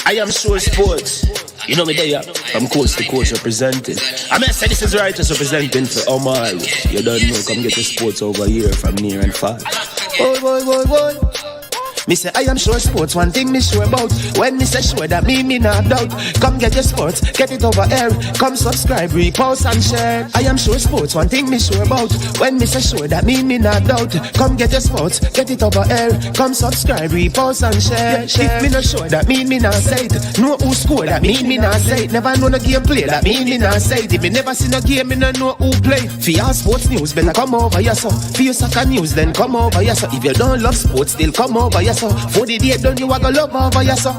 I am sure sports. You know me there, from coast to coast representing. I mean, I say this is righteous representing for Omar. You don't know, come get the sports over here from near and far. Boy. Me say I am sure sports, one thing me sure about. When me say sure, that me not doubt. Come get your sports, get it over here. Come subscribe, repost and share. I am sure sports, one thing me sure about. When me say sure, that me not doubt. Come get your sports, get it over here. Come subscribe, repost and share. If me not sure, that me not say it. Know who score, that me not say it. Never know no game play, that me not say it. If me never see no game, me not know who play. For your sports news, better come over here so. For your soccer news, then come over here so. If you don't love sports, still come over here so. For the day done, you a go love over here so.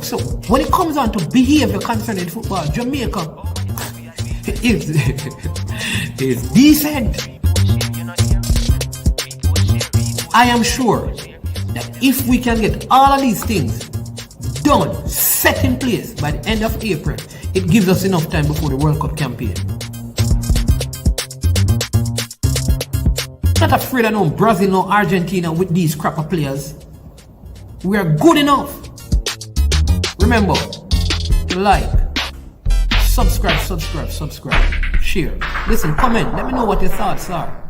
So when it comes on to behavior concerning football, Jamaica is decent. I am sure that if we can get all of these things done, set in place by the end of April, it gives us enough time before the World Cup campaign. Not afraid of no Brazil, no Argentina with these crap of players. We are good enough. Remember, like, subscribe, share. Listen, comment, let me know what your thoughts are.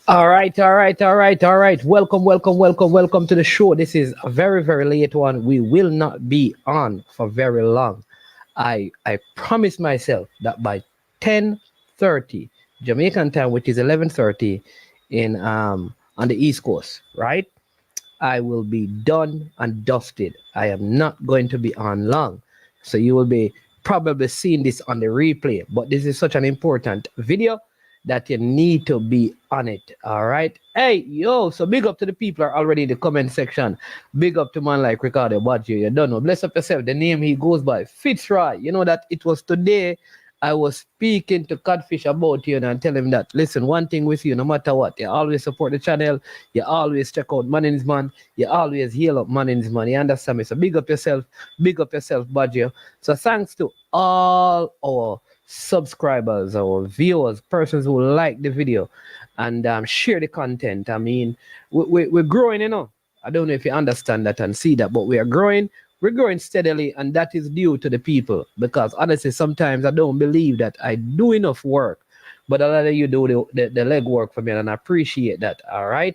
All right. Welcome to the show. This is a very, very late one. We will not be on for very long. I promised myself that by 10:30 Jamaican time, which is 11:30 in on the East Coast, right? I will be done and dusted. I am not going to be on long. So you will be probably seeing this on the replay. But this is such an important video that you need to be on it. All right. Hey, yo, so big up to the people are already in the comment section. Big up to man like Ricardo Baggio. You don't know. Bless up yourself. The name he goes by, Fitzroy. You know that it was today I was speaking to Codfish about you and tell him that, listen, one thing with you, no matter what, you always support the channel. You always check out Man in His Man. You always heal up Man in His Man. You understand me? So big up yourself, Baggio. So thanks to all our subscribers, our viewers, persons who like the video and share the content. I mean, we're growing, you know. I don't know if you understand that and see that, but we are growing. We're growing steadily, and that is due to the people. Because honestly, sometimes I don't believe that I do enough work, but a lot of you do the leg work for me, and I appreciate that. All right.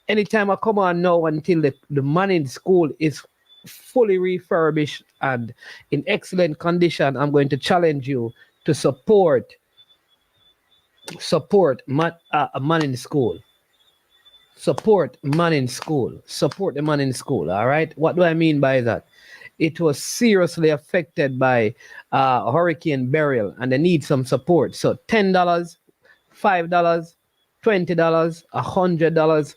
Anytime I come on now until the man in school is fully refurbished and in excellent condition, I'm going to challenge you to support a man in school. Support man in school. Support the man in school. All right. What do I mean by that? It was seriously affected by Hurricane Beryl, and they need some support. So $10, $5, $20, $100,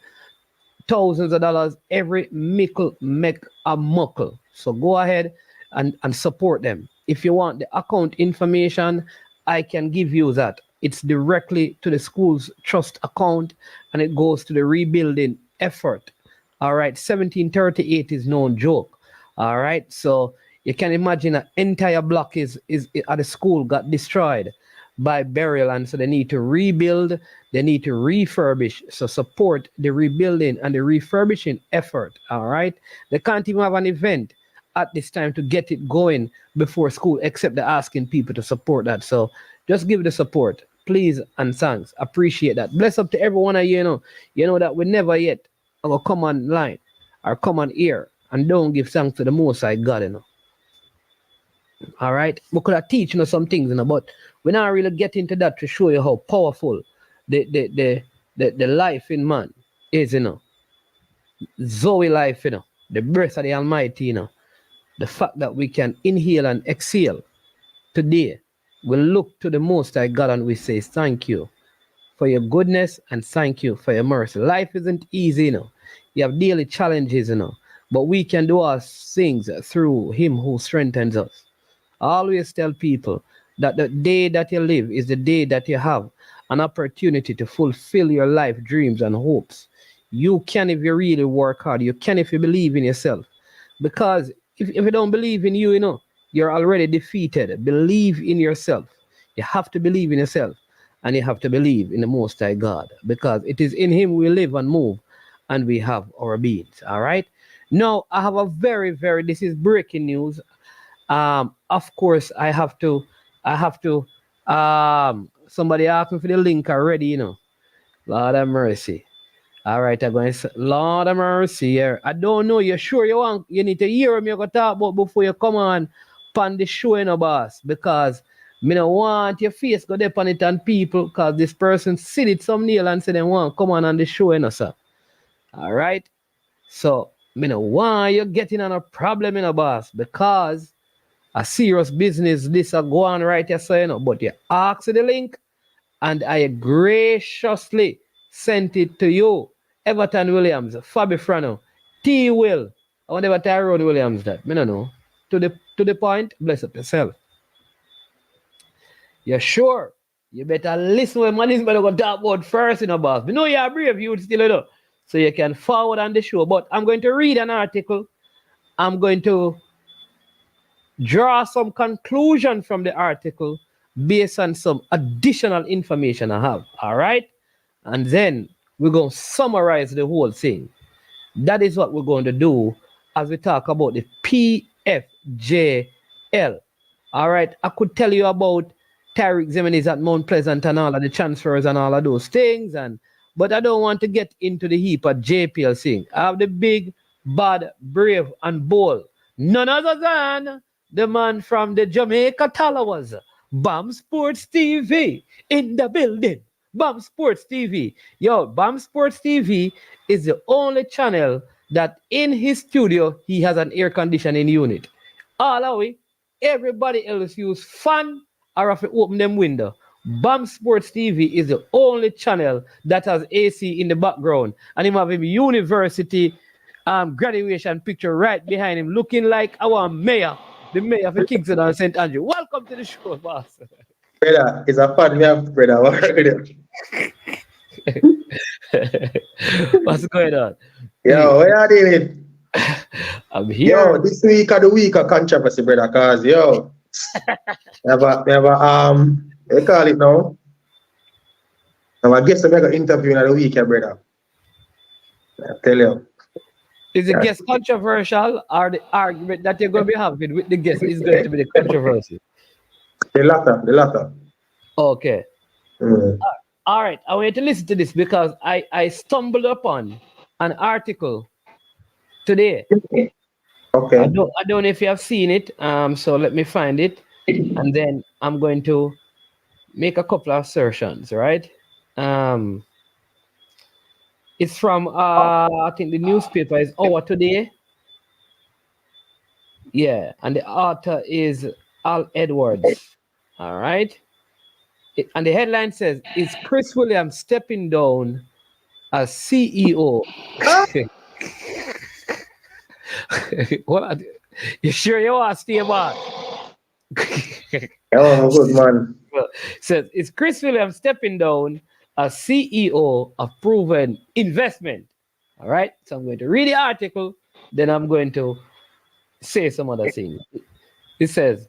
thousands of dollars. Every mickle make a muckle. So go ahead and support them. If you want the account information, I can give you that. It's directly to the school's trust account, and it goes to the rebuilding effort. All right, 1738 is no joke. All right, so you can imagine an entire block is at the school got destroyed by burial, and so they need to rebuild, they need to refurbish. So support the rebuilding and the refurbishing effort. All right, they can't even have an event at this time to get it going before school, except they're asking people to support that. So just give the support, please and thanks. Appreciate that. Bless up to everyone of you. You know that we never yet will come online or come on here and don't give thanks to the Most High God. All right, we could have teach some things, but we're not really get into that to show you how powerful the life in man is. Zoe life, the breath of the Almighty, the fact that we can inhale and exhale today. We look to the Most High God and we say thank you. for your goodness and thank you for your mercy. Life isn't easy, You have daily challenges, but we can do all things through Him who strengthens us. I always tell people that the day that you live is the day that you have an opportunity to fulfill your life dreams and hopes. You can if you really work hard. You can if you believe in yourself. Because if you don't believe in you, you're already defeated. Believe in yourself. You have to believe in yourself. And you have to believe in the Most High God. Because it is in Him we live and move and we have our beings. All right. Now, I have a this is breaking news. Of course, I have to, somebody asked me for the link already, Lord have mercy. All right, I'm going to say, Lord have mercy here. I don't know, you sure you need to hear me, you got to talk about before you come on the show, boss, because me no want your face go there on it and people, because this person sit it some nail and say they want come on the show, sir. All right, so me no want you getting on a problem, boss, because a serious business this a go on right here, so but you ask the link and I graciously sent it to you. Everton Williams, Fabi Frano, T Will. I wonder what Tyrone Williams that. Me no know. To the point, bless up yourself. You sure? You better listen when man is better go talk about first, boss. We know you're brave, you still so you can forward on the show. But I'm going to read an article. I'm going to draw some conclusion from the article based on some additional information I have. All right? And then we're going to summarize the whole thing. That is what we're going to do as we talk about the PFJL. All right? I could tell you about Tariq Zemeniz at Mount Pleasant and all of the transfers and all of those things, but I don't want to get into the heap of JPL thing. I have the big, bad, brave, and bold. None other than the man from the Jamaica Tallawers, BAM Sports TV, in the building. BAM Sports TV. Yo, BAM Sports TV is the only channel that in his studio, he has an air conditioning unit. All of it, everybody else use fan or have to open them window. BAM Sports TV is the only channel that has AC in the background. And him have him university graduation picture right behind him, looking like our mayor, the mayor of Kingston and St. Andrew. Welcome to the show, boss. Brother, it's a fun man, brother. What's going on? Yo, where are you? I'm here. Yo, this week of the week of controversy, brother, cause yo, we have they call it now. I guess I'm gonna interview in the week, brother. I tell you. Is the guest controversial, or the argument that you're going to be having with the guest is going to be the controversy? The latter. Okay. All right. I want you to listen to this because I stumbled upon an article today. Okay. I don't know if you have seen it. So let me find it, and then I'm going to make a couple of assertions. Right. It's from I think the newspaper is Our Today. Yeah, and the author is Al Edwards. All right. And the headline says, "Is Chris Williams stepping down as CEO?" What? You sure you want to stay back? Oh, good man. Says, "Is Chris Williams stepping down as CEO of Proven Investment?" All right. So I'm going to read the article, then I'm going to say some other things. It says,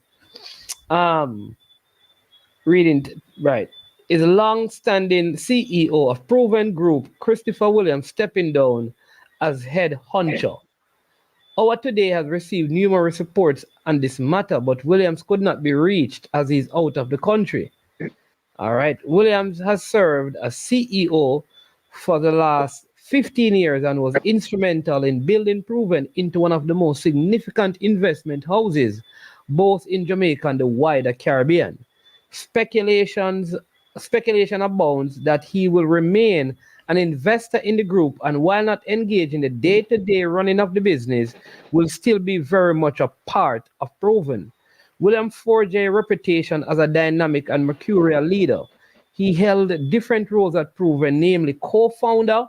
reading right. Is long-standing CEO of Proven Group, Christopher Williams, stepping down as head honcho. Our Today has received numerous reports on this matter, but Williams could not be reached as he's out of the country. All right. Williams has served as CEO for the last 15 years and was instrumental in building Proven into one of the most significant investment houses, both in Jamaica and the wider Caribbean. Speculation abounds that he will remain an investor in the group, and while not engaged in the day-to-day running of the business, will still be very much a part of Proven. William forged a reputation as a dynamic and mercurial leader. he held different roles at Proven, namely co-founder,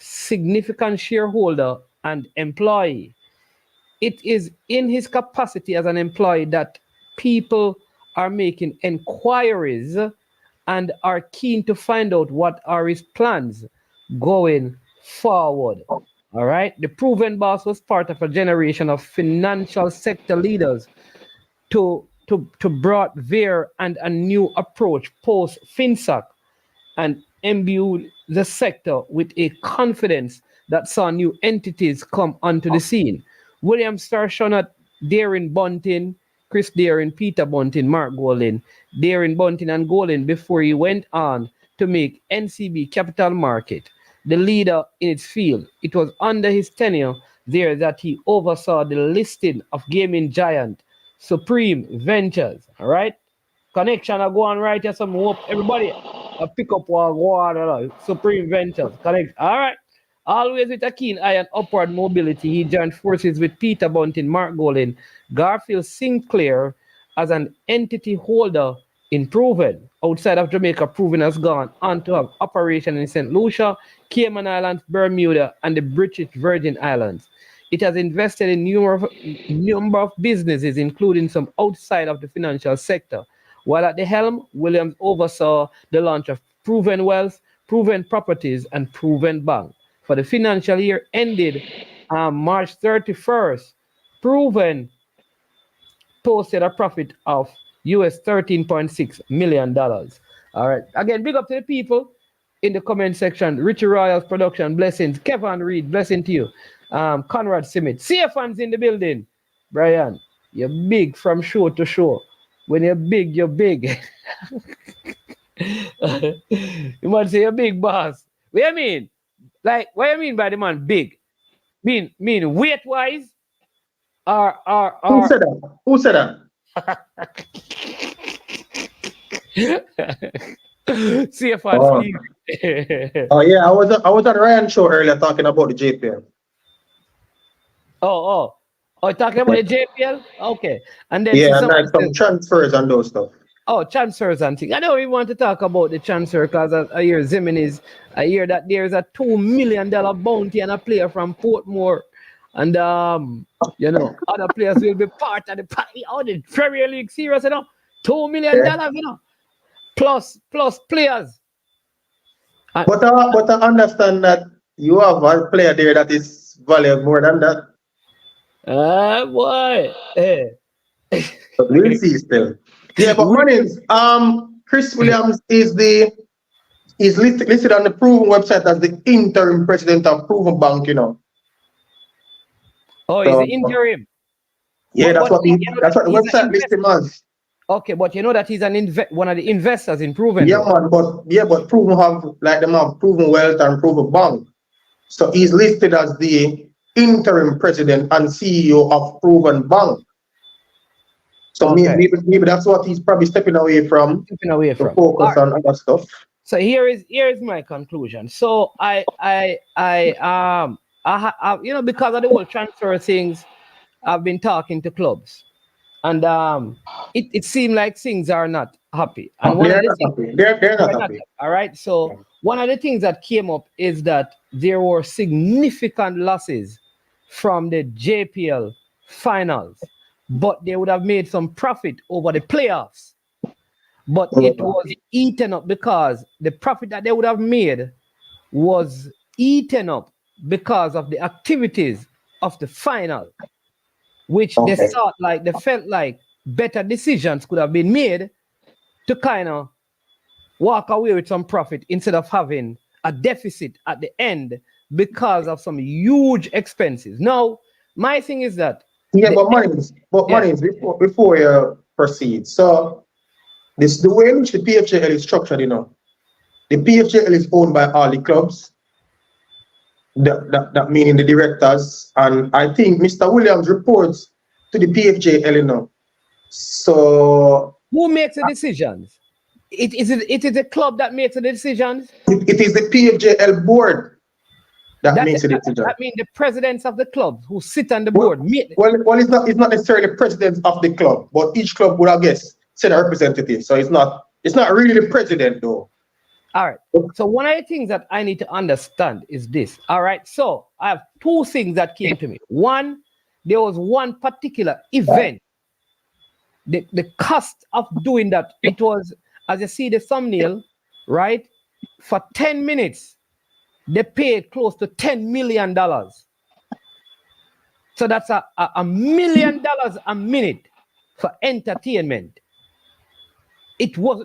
significant shareholder, and employee. It is in his capacity as an employee that people are making inquiries and are keen to find out what are his plans going forward. All right. The Proven Boss was part of a generation of financial sector leaders to brought their and a new approach post FinSac and imbued the sector with a confidence that saw new entities come onto the scene. William Starshonat, Darren Bunting, Chris Darren, Peter Bunting, Mark Golin, Darren Bunting and Golin before he went on to make NCB Capital Market the leader in its field. It was under his tenure there that he oversaw the listing of gaming giant Supreme Ventures. All right? Connection, I go on right here. Some hope everybody pick up one Supreme Ventures. Connect. All right. Always with a keen eye on upward mobility, he joined forces with Peter Bunting, Mark Golin, Garfield Sinclair as an entity holder in Proven. Outside of Jamaica, Proven has gone on to have operation in St. Lucia, Cayman Islands, Bermuda, and the British Virgin Islands. It has invested in number of businesses, including some outside of the financial sector. While at the helm, Williams oversaw the launch of Proven Wealth, Proven Properties, and Proven Bank. For the financial year ended March 31st, Proven posted a profit of US $13.6 million. All right. Again, big up to the people in the comment section. Richie Royals Production, blessings. Kevin Reed, blessing to you. Conrad Simit. CFans in the building. Brian, you're big from show to show. When you're big, you're big. You might say you're big, boss. What do you mean? Like, what do you mean by the man big? Mean weight-wise? Who said that? Who said that? CFR Steve. Oh yeah, I was on Ryan show earlier talking about the JPL. Oh, talking about the JPL? Okay. And then yeah, and like some transfers and those stuff. Oh, transfers and things. I know we want to talk about the transfer because I hear Ziminis, I hear that there's a $2 million bounty on a player from Portmore. And, other players will be part of the party. Oh, the Premier League serious, $2 million, plus players. But I understand that you have a player there that is valued more than that. Boy. But we'll see still. Yeah, but Martins, Chris Williams is listed on the Proven website as the interim president of Proven Bank, Oh, he's the interim. Yeah, that's what the website lists him as. Okay, but you know that he's one of the investors in Proven. Yeah, man, but Proven have Proven Wealth and Proven Bank. So he's listed as the interim president and CEO of Proven Bank. So maybe that's what he's probably stepping away from. To focus on other stuff. So here is my conclusion. So I because of the whole transfer things, I've been talking to clubs, and it seemed like things are not happy. And they're not happy. All right. So one of the things that came up is that there were significant losses from the JPL finals. But they would have made some profit over the playoffs. But it was eaten up because the profit that they would have made was eaten up because of the activities of the final, which they felt like better decisions could have been made to kind of walk away with some profit instead of having a deficit at the end because of some huge expenses. Now, my thing is that but Martins, before you proceed, so this the way in which the PFJL is structured, the PFJL is owned by all the clubs, that meaning the directors, and I think Mr. Williams reports to the PFJL, So who makes the decisions? It is a club that makes the decisions. It is the PFJL board that makes the decision. That means the presidents of the clubs who sit on the board. Well, it's not necessarily the presidents of the club, but each club would, I guess, send a representative. So it's not It's not really the president though. All right. So one of the things that I need to understand is this. All right. So I have two things that came to me. One, there was one particular event. The cost of doing that, it was, as you see the thumbnail, right? For 10 minutes, they paid close to $10 million. So that's $1 million a minute for entertainment. It was,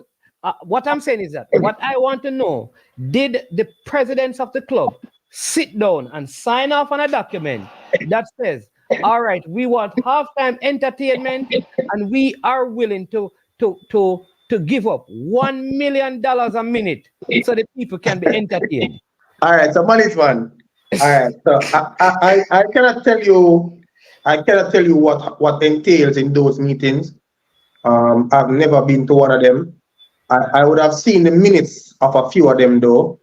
what I'm saying is that, what I want to know, did the presidents of the club sit down and sign off on a document that says, all right, we want halftime entertainment and we are willing to give up $1 million a minute so the people can be entertained? All right, so management. All right, so I cannot tell you, what entails in those meetings. I've never been to one of them. I would have seen the minutes of a few of them though,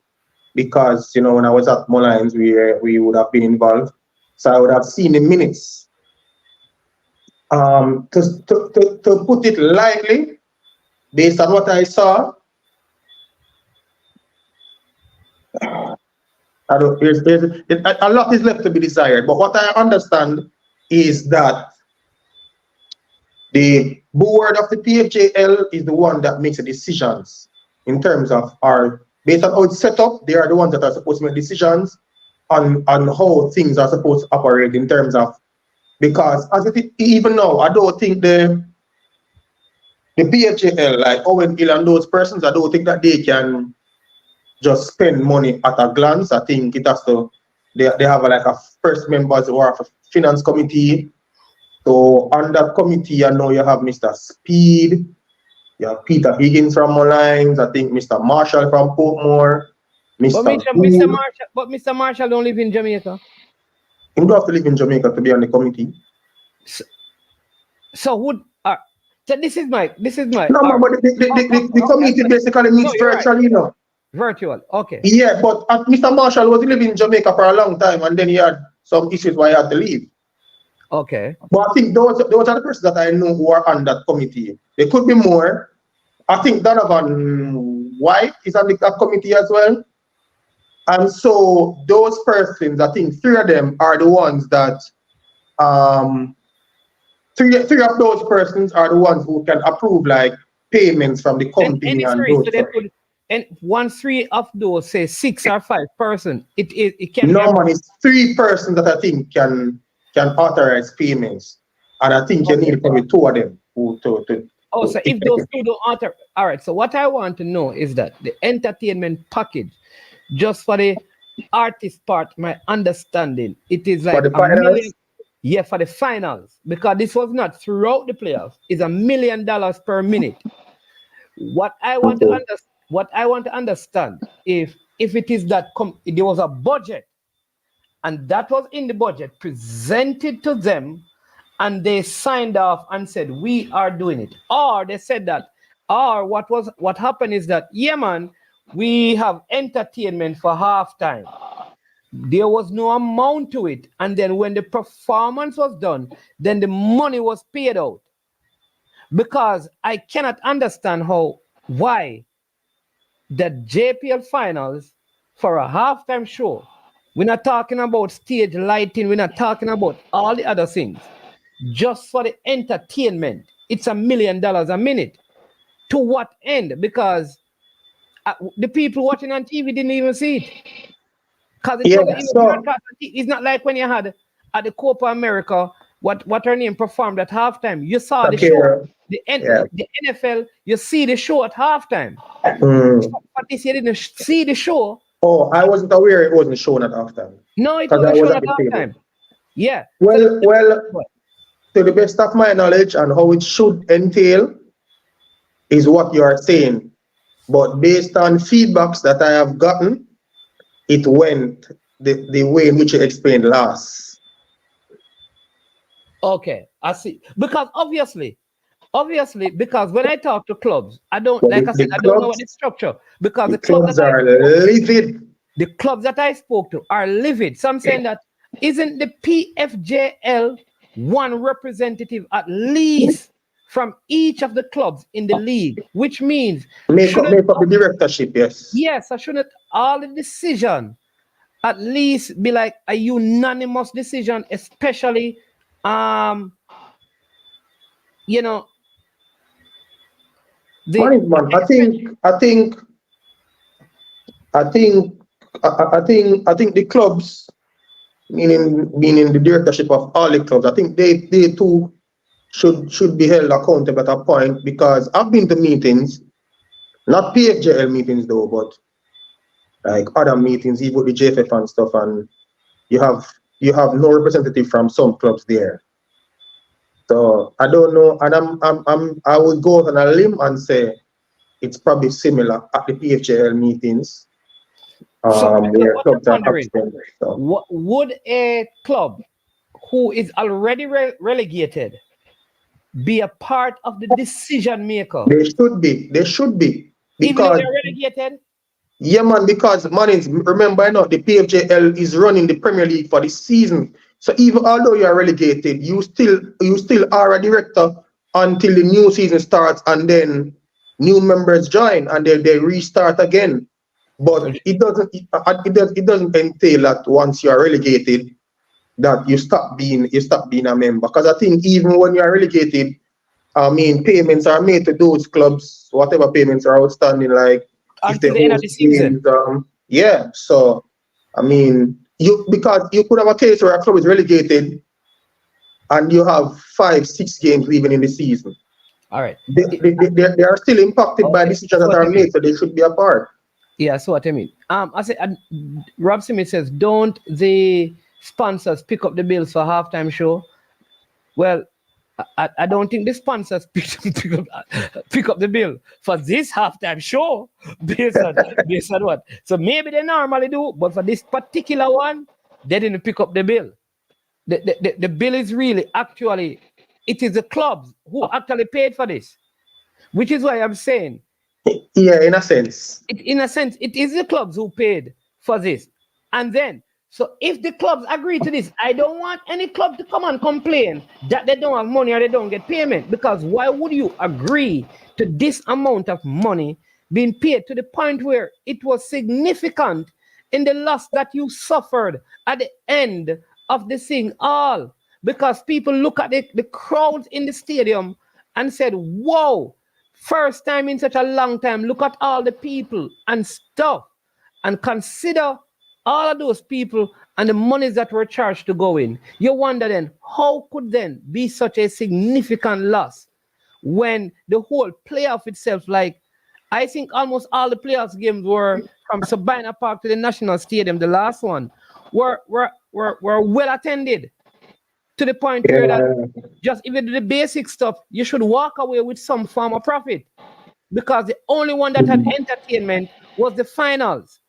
because when I was at Mullines, we would have been involved. So I would have seen the minutes. To put it lightly, based on what I saw, a lot is left to be desired. But what I understand is that the board of the PFJL is the one that makes the decisions in terms of based on how it's set up. They are the ones that are supposed to make decisions on how things are supposed to operate in terms of, because as even now, I don't think the PFJL, like Owen Hill and those persons, I don't think that they can just spend money at a glance. I think it has to, they have like a first members or a finance committee. So on that committee, I know you have Mr. Speed, you have Peter Higgins from Mullines, I think Mr. Marshall from Portmore, But Mr. Marshall don't live in Jamaica. He don't have to live in Jamaica to be on the committee. So this is my. No, but the committee basically meets virtually, right. Virtual, okay. Yeah, but Mr. Marshall was living in Jamaica for a long time, and then he had some issues why he had to leave. Okay. But I think those are the persons that I know who are on that committee. There could be more. I think Donovan White is on that committee as well. And so those persons, I think 3 of them are the ones that, three of those persons are the ones who can approve like payments from the company and those. And once 3 of those, say 6 or 5 persons, it can. No, man, it's 3 persons that I think can authorize payments, and I think you need probably 2 of them so if those 2 don't author, all right. So what I want to know is that the entertainment package, just for the artist part, my understanding, it is like $1 million. Yeah, for the finals, because this was not throughout the playoffs. It's $1 million per minute. What I want to understand, if it is that there was a budget, and that was in the budget presented to them, and they signed off and said we are doing it, or they said that, or what happened is that, yeah man, we have entertainment for halftime. There was no amount to it, and then when the performance was done, then the money was paid out. Because I cannot understand why the JPL finals for a halftime show, we're not talking about stage lighting, we're not talking about all the other things, just for the entertainment, it's $1 million a minute. To what end? Because the people watching on TV didn't even see it. Because it's not like when you had at the Copa America, what her name performed at halftime. You saw the show. The NFL, you see the show at halftime. But this year didn't see the show. Oh, I wasn't aware it wasn't shown at halftime. No, it wasn't shown at halftime. Yeah. Well, to the best of my knowledge and how it should entail is what you are saying. But based on feedbacks that I have gotten, it went the way in which you explained last. Okay, I see. Because obviously, because when I talk to clubs, I don't, like I said, I don't know what the structure, because the clubs are livid. The clubs that I spoke to are livid. So I'm saying that, isn't the PFJL one representative at least from each of the clubs in the league, which means make up the directorship, yes. Yes, I shouldn't all the decision at least be like a unanimous decision, especially you know Man, I think the clubs, meaning the directorship of all the clubs, I think they too should be held accountable at a point, because I've been to meetings, not PFJL meetings though, but like other meetings, even with the JFF and stuff, and you have no representative from some clubs there. So I don't know, and I would go on a limb and say it's probably similar at the PFJL meetings. Where clubs are absent. So. Would a club who is already relegated be a part of the decision maker? They should be. Because, even though they're relegated? Yeah, man, because remember now, the PFJL is running the Premier League for the season. So even although you are relegated, you still are a director until the new season starts, and then new members join and they restart again. But it doesn't entail that once you are relegated that you stop being a member. Because I think even when you are relegated, payments are made to those clubs, whatever payments are outstanding, like until the end of the season. Yeah. So because you could have a case where a club is relegated and you have 5-6 games leaving in the season. All right. They are still impacted by decisions that are made, so they should be a part. Yeah, that's what I mean. I said, Rob Smith says, don't the sponsors pick up the bills for halftime show? Well, I don't think the sponsors pick up the bill for this halftime show based on what. So maybe they normally do, but for this particular one, they didn't pick up the bill. The bill is really actually, it is the clubs who actually paid for this, which is why I'm saying. Yeah, in a sense. It is the clubs who paid for this. And then, so if the clubs agree to this, I don't want any club to come and complain that they don't have money or they don't get payment. Because why would you agree to this amount of money being paid to the point where it was significant in the loss that you suffered at the end of the thing all? Because people look at the crowds in the stadium and said, whoa, first time in such a long time, look at all the people and stuff, and consider all of those people and the monies that were charged to go in. You wonder then, how could then be such a significant loss when the whole playoff itself, like, I think almost all the playoffs games were from Sabina Park to the National Stadium, the last one, were well attended. To the point where that just even the basic stuff, you should walk away with some form of profit. Because the only one that had entertainment was the finals.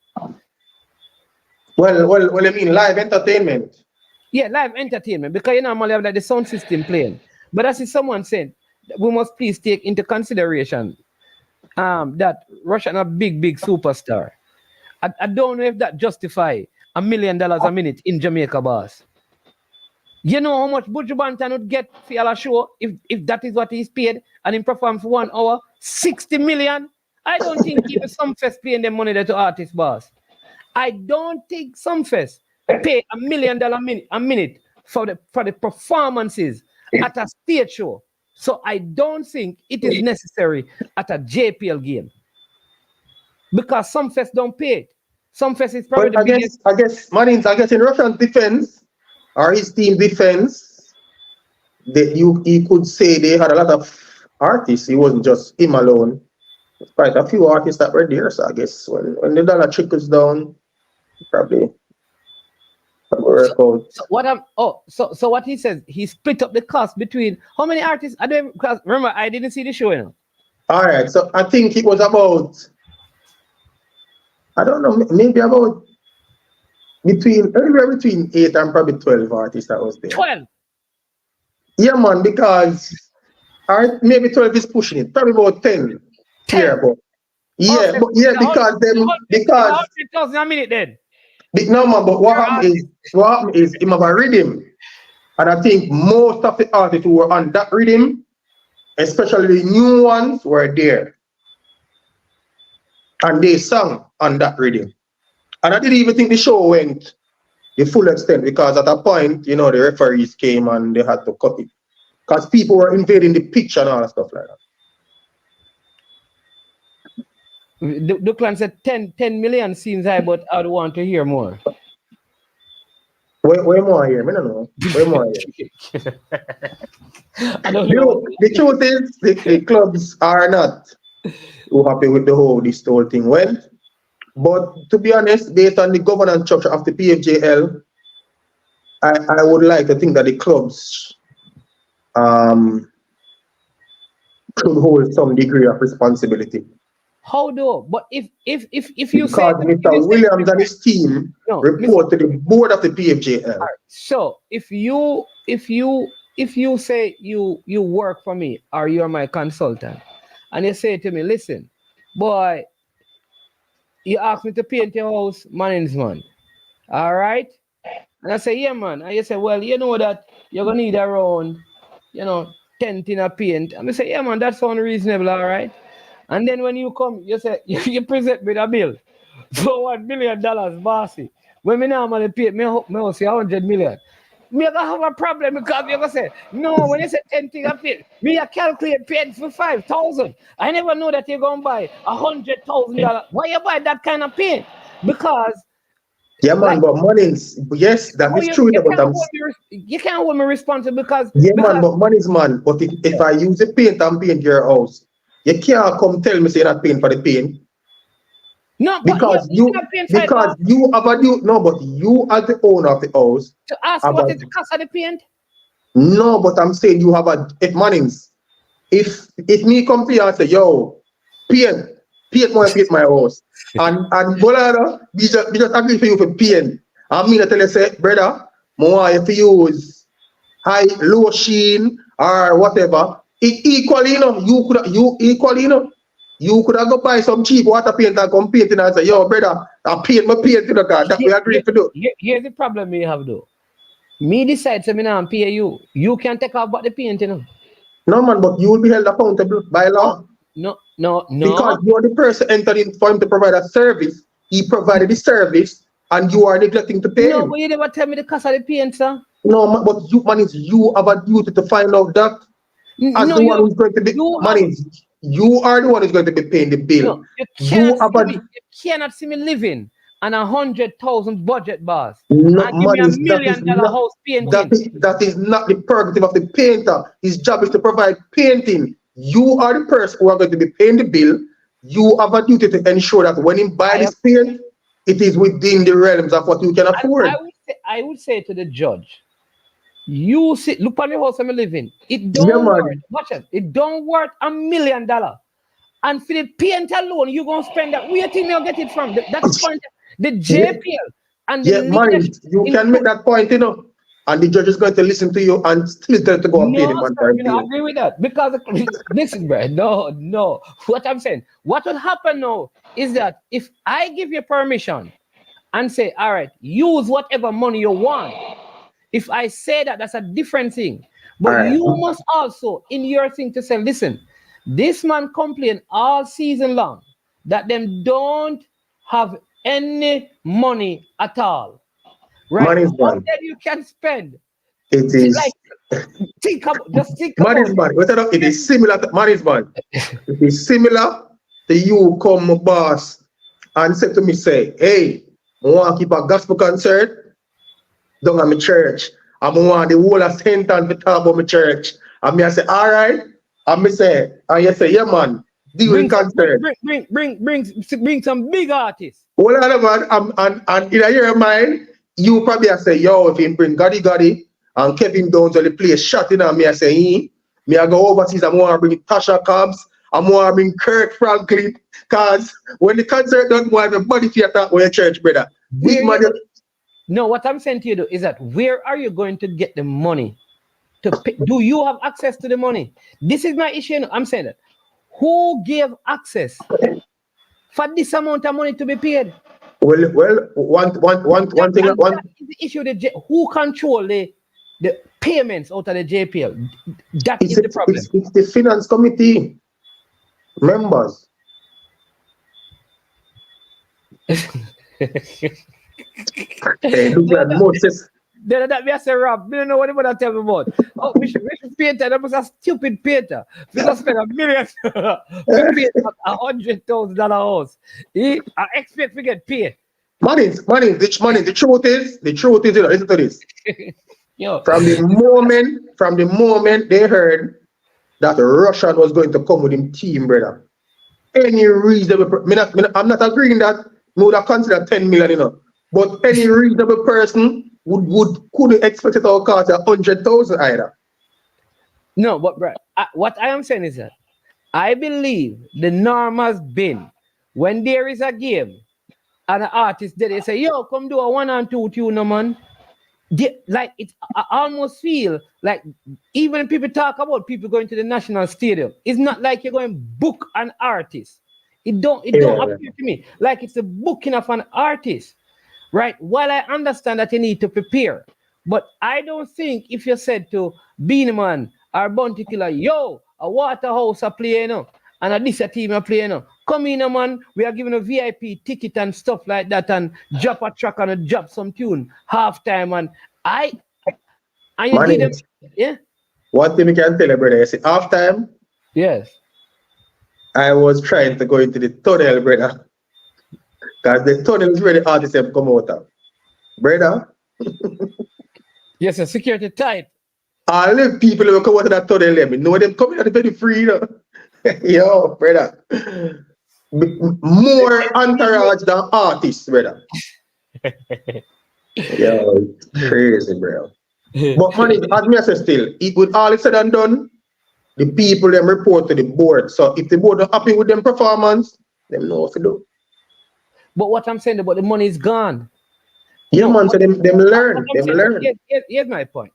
Well, I mean live entertainment. Yeah, live entertainment. Because you normally have like the sound system playing. But as someone said, we must please take into consideration that Russian a big superstar. I don't know if that justify $1 million a minute in Jamaica, boss. You know how much Buju Banton would get for a show if that is what he's paid and he perform for 1 hour? 60 million? I don't think even Sumfest paying them money there to artists, boss. I don't think Sumfest pay $1 million a minute for the performances at a stage show. So I don't think it is necessary at a JPL game. Because Sumfest don't pay it. Sumfest is probably the biggest. I guess in Russian defense, or his team defense, you could say they had a lot of artists. It wasn't just him alone. Quite a few artists that were there. So I guess when the dollar trickles down, probably work out. So what he says, he split up the cost between how many artists? Because remember, I didn't see the show, you know. All right, so I think it was about, I don't know, maybe about anywhere between 8 and probably 12 artists that was there. 12? Yeah, man, because maybe 12 is pushing it. Probably about 10. 10? Yeah, because 100,000 a minute then. No, man, but what happened is him have a rhythm. And I think most of the artists who were on that rhythm especially the new ones, were there. And they sang on that rhythm. And I didn't even think the show went the full extent because at a point, the referees came and they had to cut it. Because people were invading the pitch and all that stuff like that. Duclan said 10 million seems high, but I'd want to hear more. Where more here? I don't know. Where more here? I don't know. The truth is, the clubs are not too happy with this whole thing went. But to be honest, based on the governance structure of the PFJL, I would like to think that the clubs should hold some degree of responsibility. How do? But if you because say Mr. Williams and his team report to the board of the PFJL. Right. So if you say you work for me or you're my consultant, and you say to me, listen, boy, you asked me to paint your house, man. All right? And I say, yeah, man. And you say, well, you know that you're gonna need around, 10 tin of paint. And I say, yeah, man, that sounds reasonable, all right? And then when you come, you say, you present me the bill for $1 million, bossy. When me normally pay, me say 100 million. Me gonna have a problem because you're gonna say, no, when you say 10 things of paint, me a calculate paint for 5,000. I never know that you're gonna buy $100,000. Why you buy that kind of paint? Because yeah, man, but money's yes, that is true. You can't hold me responsible because man, but money's man. But if I use a paint and paint your house, you can't come tell me say that paint for the paint. No, because you have a due. No, but you are the owner of the house. To ask what is the cost of the paint? No, but I'm saying you have if Mannings, if me come to you and say, yo, paint my house, and Bolada, we just agree for you for paint. And me tell you say, brother, more if you use low sheen or whatever, it equally, you could have go buy some cheap water paint and come paint and say, yo, brother, I paint my paint to the car. That we agree to do. Here's the problem we have though. Me decide to me now and pay you. You can take off about the paint, No, man, but you will be held accountable by law. No. Because you are the person entering for him to provide a service. He provided the service and you are neglecting to pay him. No, but you never tell me the cost of the paint, sir. No, but you have a duty to find out that. As the one who's going to be you are the one who's going to be paying the bill. No, you cannot see me living on 100,000 budget, boss. No, and give me $1 million house painting. That is not the prerogative of the painter. His job is to provide painting. You are the person who are going to be paying the bill. You have a duty to ensure that when he buys this paint, it is within the realms of what you can afford. I would say to the judge, you see, look on the house I'm living. It don't worth. Watch it. It don't worth $1 million. And for the paint alone, you're gonna spend that. Where you think you'll get it from? That's point. The JPL and the money. You can make that point, and the judge is going to listen to you and still tell to go and pay the man. I agree with that because listen, bro. No. What I'm saying, what will happen now is that if I give you permission and say, all right, use whatever money you want. If I say that, that's a different thing. But you must also, in your thing, to say, listen, this man complained all season long that them don't have any money at all. Right? Money's what then you can spend? It is. Think about money's money. It is similar to money's money. It is similar to you come, boss, and say to me, say, hey, I want to keep a gospel concert down at my church. I want the whole of sentence to talk about my church. And me I say, all right. And me say, and you say, yeah, man, during concert. Bring some big artists. Well, man, and in your mind, you probably say, yo, if you bring Gotti and Kevin down to the place, shot in, and me I say, me I go overseas, I want to bring Tasha Cobbs, I want to bring Kirk Franklin, because when the concert don't want everybody to talk with your church, brother. No, what I'm saying to you though is that where are you going to get the money to pay? Do you have access to the money? This is my issue. I'm saying that. Who gave access for this amount of money to be paid? Well, one thing. That is the issue. Who control the the payments out of the JPL. That is the problem. It's the finance committee members. Hey, look at Moses. That me I say, Rob, me don't know what you tell me about. Oh, we should painter. That was a stupid painter. We just spend $1 million to paint $100,000 house. I expect we get paid. Money. The truth is, you know, listen to this. Yo. From the moment they heard that Russian was going to come with him team, brother. Any reasonable, I'm not agreeing that we would have considered 10 million, you know. But any reasonable person couldn't expect it to cost 100,000 either. No, but bro, what I am saying is that I believe the norm has been when there is a game and an artist there, they say, yo, come do a 1 and 2 tune, no man. Like it, I almost feel like even people talk about people going to the national stadium, it's not like you're going to book an artist. It don't appear to me like it's a booking of an artist. Right? While I understand that you need to prepare, but I don't think if you said to Beanie Man or Bounty Killer, yo, a Waterhouse are playing, and a this a team are playing, come in, man, we are giving a VIP ticket and stuff like that, and drop a track and drop some tune, halftime, and you give them, yeah? One thing we can tell you, brother, you see, halftime, yes, I was trying to go into the tunnel, brother. Because the tunnel is where the artists have come out of. Brother. Yes, the security tight. All the people who come out of that tunnel, let me know them coming out of the free, you know. Yo, brother. More entourage than artists, brother. Yo, it's crazy, bro. But man, as me I say still, with all it's said and done, the people them report to the board. So if the board are happy with them performance, them know what to do. But what I'm saying about the money is gone. Yeah, no, man, so them learn. Here's my point.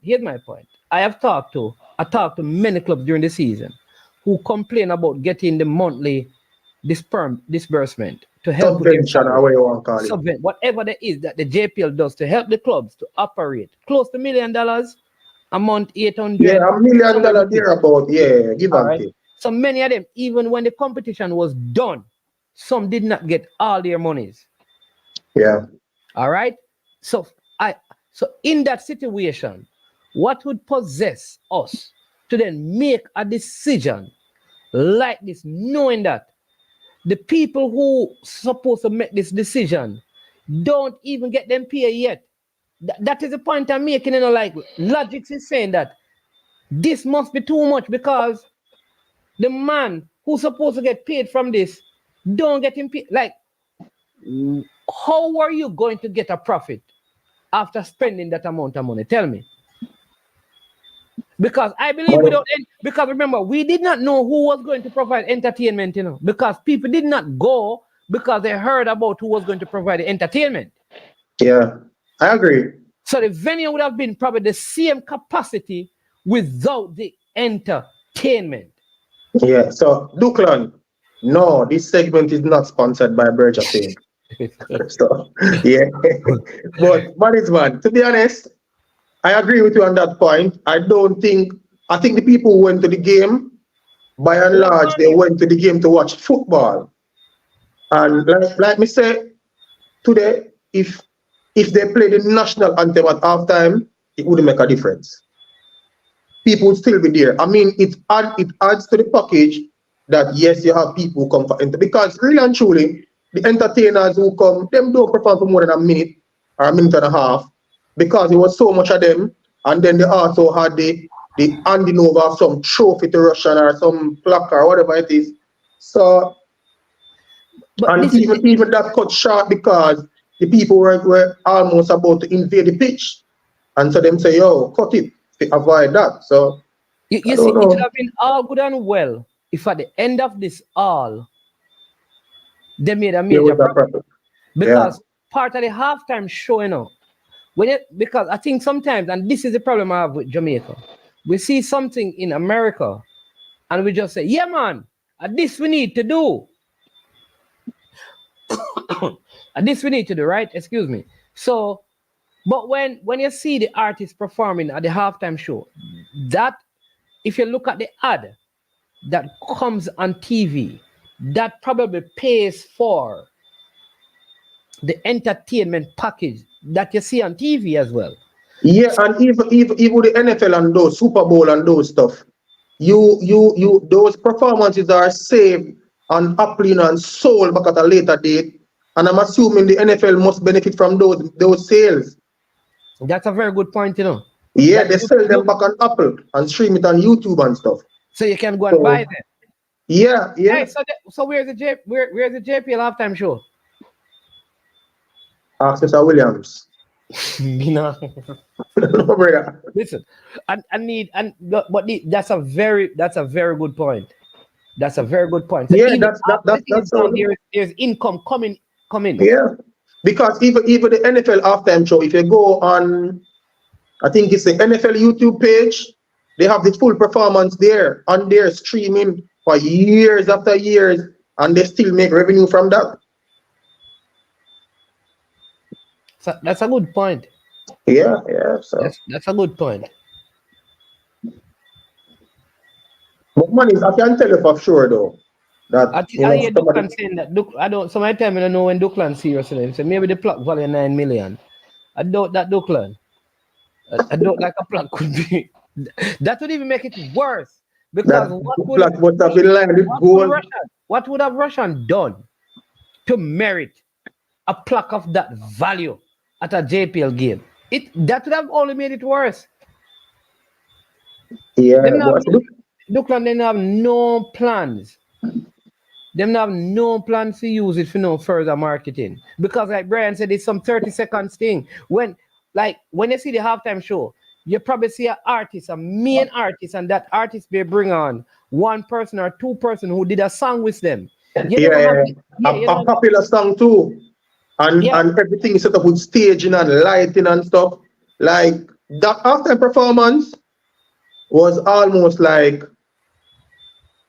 I talked to many clubs during the season who complain about getting the monthly disbursement to help subvention, or what you want to call it. Whatever there is that the JPL does to help the clubs to operate. Close to $1 million a month, 800. Yeah, $1 million there about, yeah, give and take. So many of them, even when the competition was done, some did not get all their monies. Yeah. All right. So in that situation, what would possess us to then make a decision like this, knowing that the people who supposed to make this decision don't even get them paid yet? That is the point I'm making. You know, like logic is saying that this must be too much because the man who's supposed to get paid from this don't get him paid. Like, how are you going to get a profit after spending that amount of money? Tell me. Because I believe because remember, we did not know who was going to provide entertainment, you know, because people did not go because they heard about who was going to provide the entertainment. Yeah, I agree. So the venue would have been probably the same capacity without the entertainment. Yeah, so Duklan, no, this segment is not sponsored by Berger Fame. So, yeah. But management, to be honest, I agree with you on that point. I think the people who went to the game, by and large, they went to the game to watch football. And like me say, today, if they play the national anthem at halftime, it wouldn't make a difference. People would still be there. I mean, it adds to the package that yes, you have people who come for enter. Because really and truly, the entertainers who come, them don't perform for more than a minute or a minute and a half, because it was so much of them, and then they also had the handing over of some trophy to Russian or some plaque or whatever it is. So, but and even that cut short because the people were almost about to invade the pitch, and so them say, "Yo, cut it to avoid that." So you see, it would have been all good and well if at the end of this all they made a major problem. Because part of the halftime show, you know, because I think sometimes, and this is the problem I have with Jamaica, we see something in America and we just say, yeah, man, this we need to do. And this we need to do, right? Excuse me. So But when you see the artist performing at the halftime show, that if you look at the ad that comes on TV, that probably pays for the entertainment package that you see on TV as well. Yeah, and even the NFL and those Super Bowl and those stuff, you those performances are saved and uploaded and sold back at a later date. And I'm assuming the NFL must benefit from those sales. That's a very good point, you know. Yeah, they sell them back on Apple and stream it on YouTube and stuff. So you can go and buy them. Yeah. Hey, so where's the JPL halftime show? Ask Mr. Williams. No. No, brother. Listen, that's a very good point. That's a very good point. So yeah, that's there's income coming. Yeah, because even the NFL halftime show, if you go on, I think it's the NFL YouTube page, they have the full performance there on their streaming for years after years, and they still make revenue from that. So that's a good point. Yeah. So that's a good point. But man, I can tell you for sure though that I hear Duckland saying that. So my time I don't know when Duckland seriously. So maybe the plug value 9 million. I doubt that Duckland. I don't like a plug could be. That would even make it worse because what would have Russian done to merit a plaque of that value at a JPL game? That would have only made it worse. Yeah, Duckland didn't have no plans. Them have no plans to use it for no further marketing. Because like Brian said, it's some 30 seconds thing. When you see the halftime show, you probably see an artist, a main artist, and that artist may bring on one person or two person who did a song with them. A popular song too. And everything set up with staging and lighting and stuff. Like that halftime performance was almost like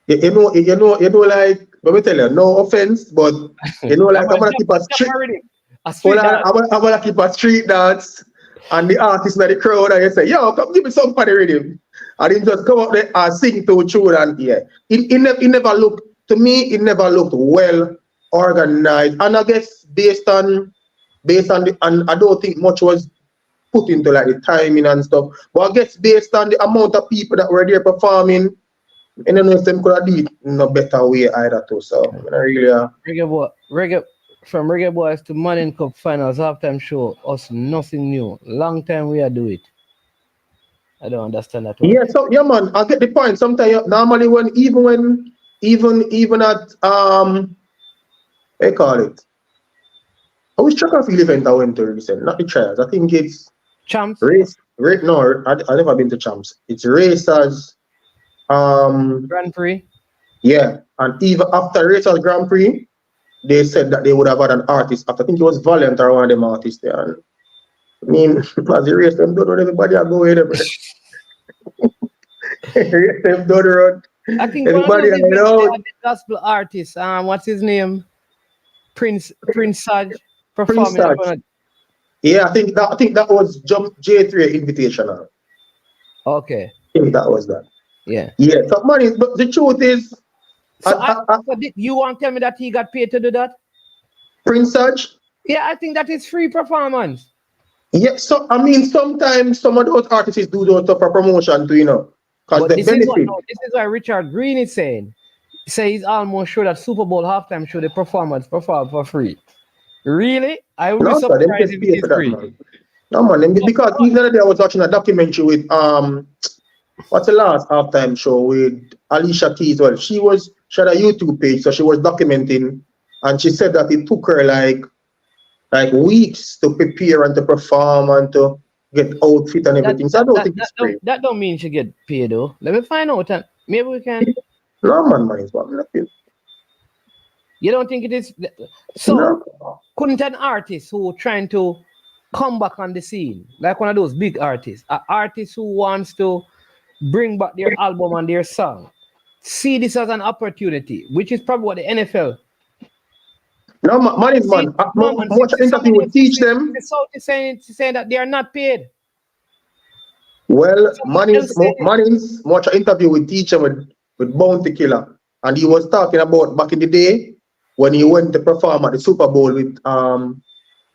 you know, like let me tell you, no offense, but you know, like I'm gonna keep a street dance, and the artist in the crowd, and you say, yo, come give me some for the rhythm, and then just come up there and sing to a tune, and it never looked to me, it never looked well organized, and I guess based on and I don't think much was put into like the timing and stuff, but I guess based on the amount of people that were there performing, I don't know if them could have did it in a better way either too. So I really from Reggae Boys to Manning Cup Finals halftime show, us nothing new. Long time we are do it. I don't understand that one. Yeah, so yeah man, I get the point. Sometimes normally even at they call it. I wish track and field event I went to recently, not the trials. I think it's Champs. No, I never been to Champs. It's Racers. Grand Prix. Yeah, and even after Racers Grand Prix, they said that they would have had an artist. I think it was Valiant or one of them artists there. And I mean, as the race them done, everybody are going there. Race them done run. I think everybody one of the gospel artists. What's his name? Prince Saj performing. Yeah, I think that was J3 Invitational. Okay. I think that was that. Yeah. Yeah. So money, but the truth is, you want to tell me that he got paid to do that? Prince Saj? Yeah, I think that is free performance. Yeah. So I mean, sometimes some of those artists do those stuff for promotion too, you know, because they benefit. This is why Richard Green is saying. He says he's almost sure that Super Bowl halftime show the performance perform for free. Really? I would be surprised if it is free. No man, because even the other day I was watching a documentary with what's the last halftime show with Alicia Keys? Well, she had a YouTube page, so she was documenting, and she said that it took her like weeks to prepare and to perform and to get outfit and everything. So I don't think it's free. That don't mean she get paid though. Let me find out. Maybe we can. No man, it's what nothing. You don't think it is? So no. Couldn't an artist who trying to come back on the scene, like one of those big artists, an artist who wants to bring back their album and their song, see this as an opportunity, which is probably what the NFL No, man is man. Much interview will teach them. The South is saying that they are not paid. Well, Manny's much interview with teacher with Bounty Killer, and he was talking about back in the day when he went to perform at the Super Bowl with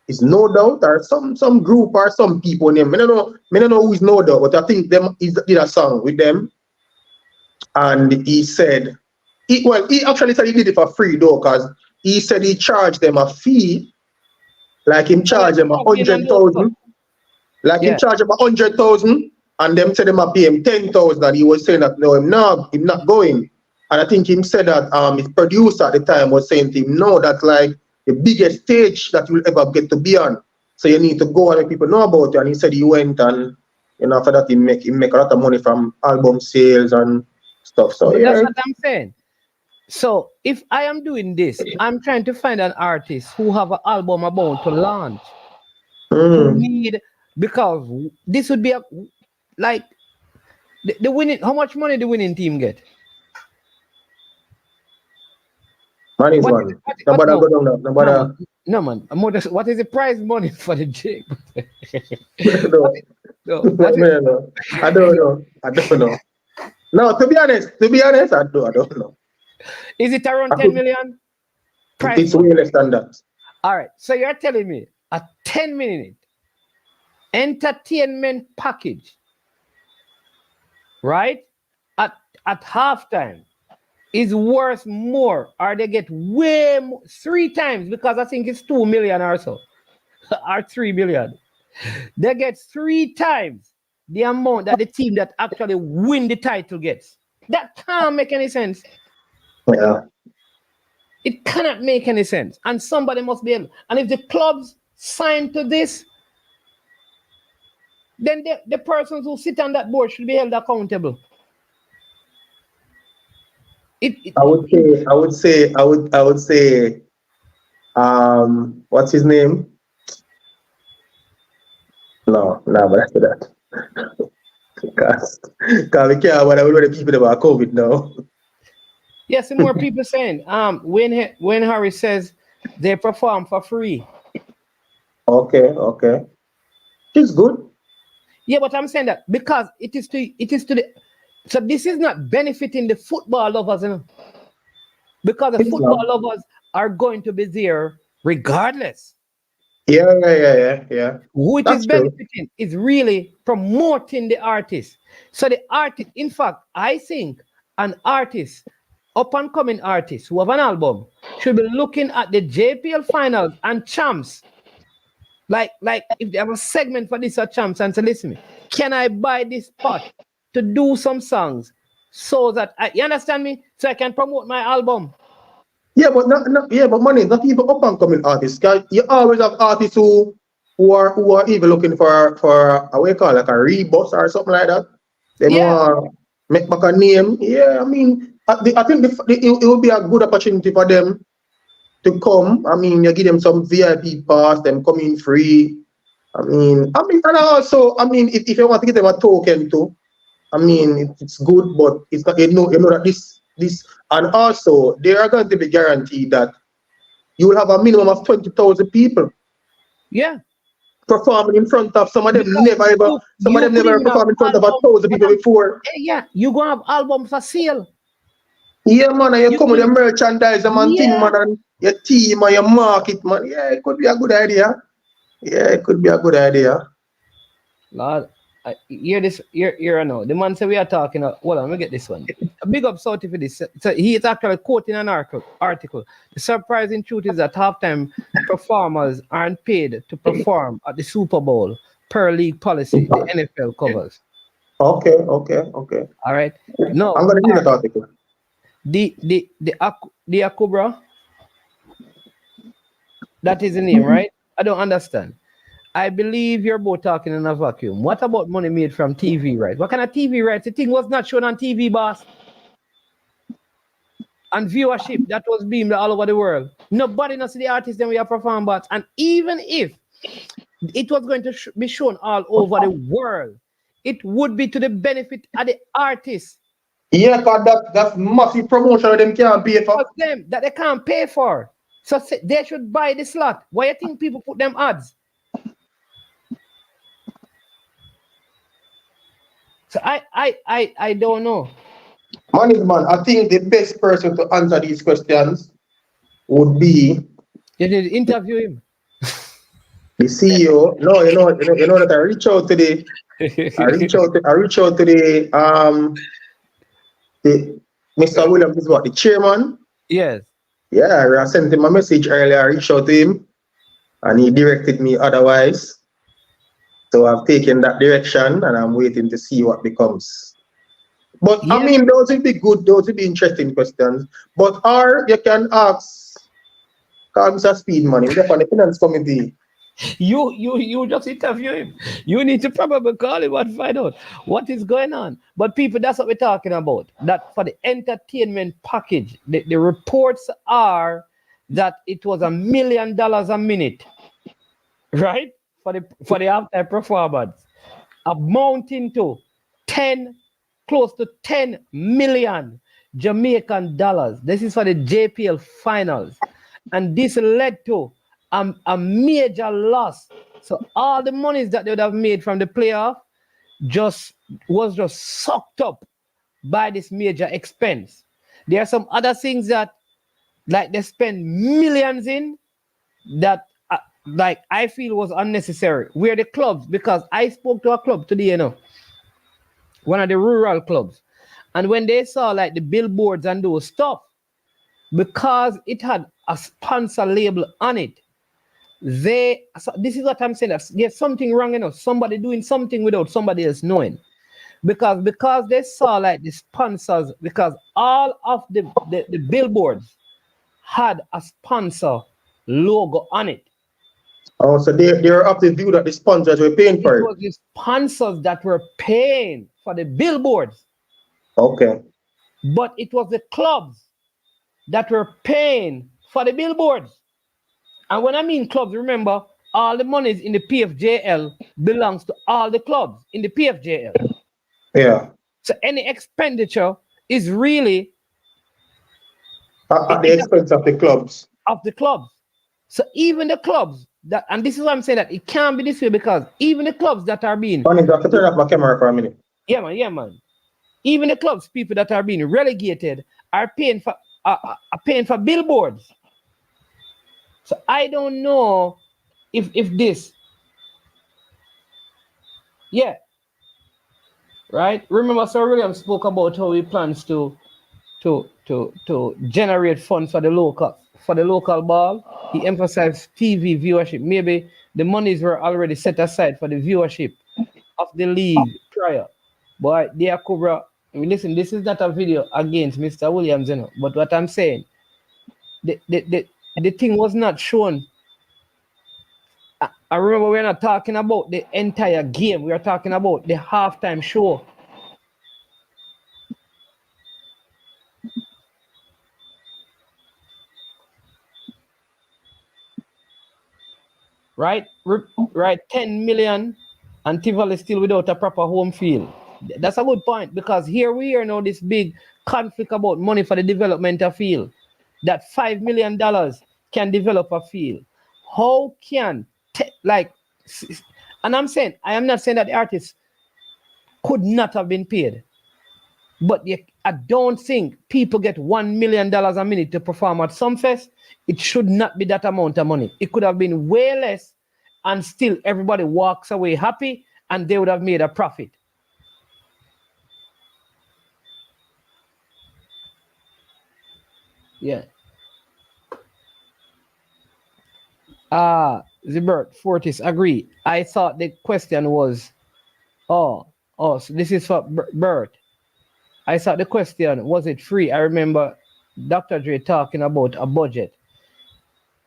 is No Doubt or some group or some people name. I don't know who is No Doubt, but I think them he did a song with them, and he said he actually said he did it for free though, because he said he charged them a fee, like him charge them 100,000, like him charge them 100,000. And them said them a pay him 10,000, and he was saying that no, him not going. And I think him said that his producer at the time was saying to him, no, that's like the biggest stage that you'll ever get to be on. So you need to go and let people know about it. And he said he went, and after that he make a lot of money from album sales and stuff. So that's what I'm saying. So if I am doing this, I'm trying to find an artist who have an album about to launch. Who need, because this would be like the winning. How much money the winning team get? Money is one. Nobody go down there. Nobody. No man. What is the prize money for the J? I don't know. No, to be honest, I don't know. Is it around 10 million? It's way less than that. All right. So you're telling me a 10-minute entertainment package, right? At halftime is worth more, or they get way more, 3 times, because I think it's 2 million or so, or 3 million. They get 3 times the amount that the team that actually win the title gets. That can't make any sense. Yeah. It cannot make any sense. And somebody must be able. And if the clubs sign to this, then the persons who sit on that board should be held accountable. I would say, what's his name? No, but after that. Because we care about the people about COVID now. Yes, and more people saying, when Harry says they perform for free. Okay. It's good. Yeah, but I'm saying that because it is to the, so this is not benefiting the football lovers, you know? Because the football lovers are going to be there regardless. Yeah. Who it is benefiting is really promoting the artist. So the artist, in fact, I think an artist, up and coming artist who have an album, should be looking at the JPL finals and champs. Like if they have a segment for this or champs, and say, listen, can I buy this spot to do some songs so that you understand me? So I can promote my album. Yeah, but money, not even up and coming artists. Cause you always have artists who are even looking for a way call like a rebus or something like that. They want make back a name. Yeah, I mean, I think it will be a good opportunity for them to come. I mean, you give them some VIP pass, them come in free. I mean, and also, I mean, if you want to get them a token too, I mean, it's good, but it's not, you know that this, and also they are going to be guaranteed that you will have a minimum of 20,000 people. Yeah. Performing in front of some of them never performed in front of 1,000 people before. Yeah, you gonna have albums for sale. Yeah, man, and you come with your merchandise, man, thing, man, and your team and your market, man. Yeah, it could be a good idea. Lord, hear this, I know. The man said we are talking. Hold on, let me get this one. A big up Southie for this. So he is actually quoting an article. The surprising truth is that halftime performers aren't paid to perform at the Super Bowl per league policy. The NFL covers. Okay. All right. No, I'm gonna read that article. The Akubra. That is the name, right? I don't understand. I believe you're both talking in a vacuum. What about money made from TV rights? What kind of TV rights? The thing was not shown on TV, boss. And viewership, that was beamed all over the world. Nobody knows the artists then we are performing, but and even if it was going to be shown all over the world, it would be to the benefit of the artists. Yeah, because that's massive promotion them can't pay for. Them that they can't pay for. So they should buy the slot. Why you think people put them ads? So I don't know. Man, I think the best person to answer these questions would be You did interview him. the CEO. No, you know that I reach out to the Mr. Williams is what, the chairman? Yes. Yeah, I sent him a message earlier, I reached out to him and he directed me otherwise. So I've taken that direction and I'm waiting to see what becomes. But Yeah. I mean, those will be good, those will be interesting questions. But or you can ask Mr. Speed Money, we're on the finance committee. You just interview him. You need to probably call him and find out what is going on. But people, that's what we're talking about. That for the entertainment package, the reports are that it was $1 million a minute, right? For the halftime performance, amounting to close to 10 million Jamaican dollars. This is for the JPL finals, and this led to a major loss. So all the monies that they would have made from the playoff was just sucked up by this major expense. There are some other things that like they spend millions in that like I feel was unnecessary. Where the clubs, because I spoke to a club today, one of the rural clubs, and when they saw like the billboards and those stuff, because it had a sponsor label on it, this is what I'm saying, that there's something wrong, somebody doing something without somebody else knowing, because they saw like the sponsors, because all of the billboards had a sponsor logo on it. Oh, so they're of the view that the sponsors were paying for it. It was the sponsors that were paying for the billboards. Okay. But it was the clubs that were paying for the billboards. And when I mean clubs, remember, all the monies in the PFJL belongs to all the clubs in the PFJL. Yeah. So any expenditure is really at the expense of the clubs. Of the clubs. So even the clubs that, and this is what I'm saying, that it can't be this way, because even the clubs that are being... I have to turn off my camera for a minute. Yeah, man. Even the clubs, people that are being relegated are paying for billboards. So I don't know if this, yeah, right. Remember, Sir William spoke about how he plans to generate funds for the local ball. He emphasized TV viewership. Maybe the monies were already set aside for the viewership of the league prior. But they are cover. I mean, listen, this is not a video against Mr. Williams, but what I'm saying, the thing was not shown. I remember we're not talking about the entire game. We are talking about the halftime show. Right? 10 million, and Tivoli still without a proper home field. That's a good point, because here we are now this big conflict about money for the development of field. That $5 million can develop a field. How can, and I am not saying that the artists could not have been paid, but I don't think people get $1 million a minute to perform at Sumfest. It should not be that amount of money. It could have been way less, and still everybody walks away happy, and they would have made a profit. Yeah. Zibert Fortis, agree. I thought the question was, so this is for Bert. I thought the question, was it free? I remember Dr. Dre talking about a budget.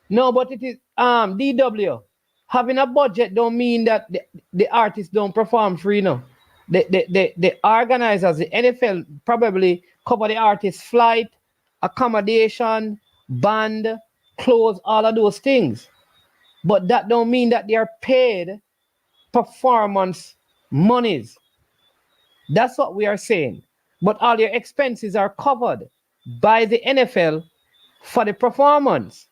No, but it is DW. Having a budget don't mean that the artists don't perform free, no. The organizers, the NFL probably cover the artist's flight, accommodation, band, clothes, all of those things. But that don't mean that they are paid performance monies. That's what we are saying. But all your expenses are covered by the NFL for the performance.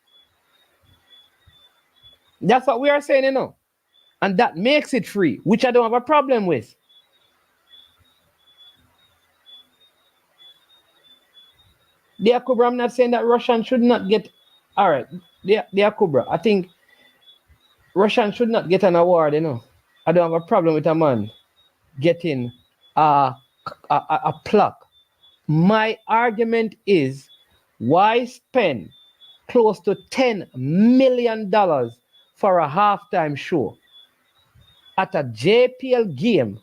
That's what we are saying, you know. And that makes it free, which I don't have a problem with. Dear Cobra, I'm not saying that Russian should not get. All right, dear Cobra, I think Russian should not get an award, you know. I don't have a problem with a man getting a plaque. My argument is why spend close to $10 million for a halftime show at a JPL game,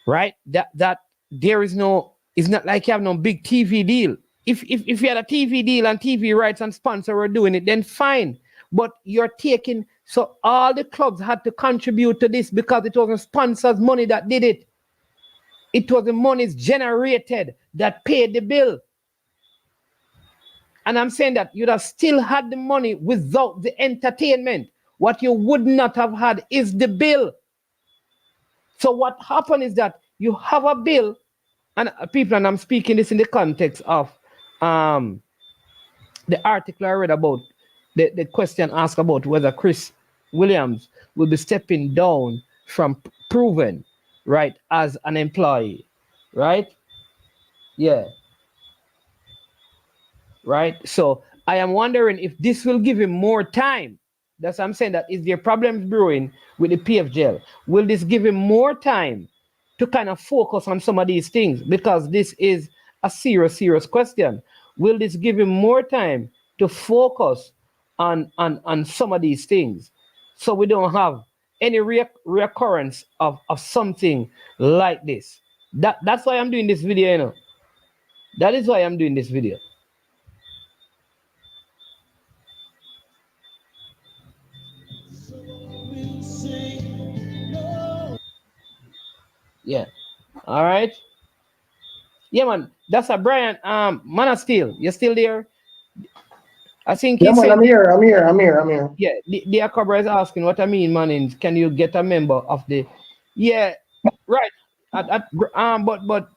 right? That there is no, it's not like you have no big TV deal. If you had a TV deal and TV rights and sponsor were doing it, then fine. But you're taking, so all the clubs had to contribute to this because it wasn't sponsors' money that did it. It was the monies generated that paid the bill. And I'm saying that you'd have still had the money without the entertainment. What you would not have had is the bill. So what happened is that you have a bill, and people, and I'm speaking this in the context of the article I read about, the question asked about whether Chris Williams will be stepping down from Proven, right, as an employee, right? Yeah. Right? So I am wondering if this will give him more time. That's what I'm saying, that is there problems brewing with the PFJL? Will this give him more time to kind of focus on some of these things? Because this is a serious question. Will this give him more time to focus on some of these things so we don't have any reoccurrence of something like this? That's why I'm doing this video, you know. That is why I'm doing this video. Yeah. All right. Yeah, man. That's a Brian. Man of Steel. You still there? I think he said. I'm here. Yeah. The Cobra is asking what I mean, man. Can you get a member of the? Yeah. Right. But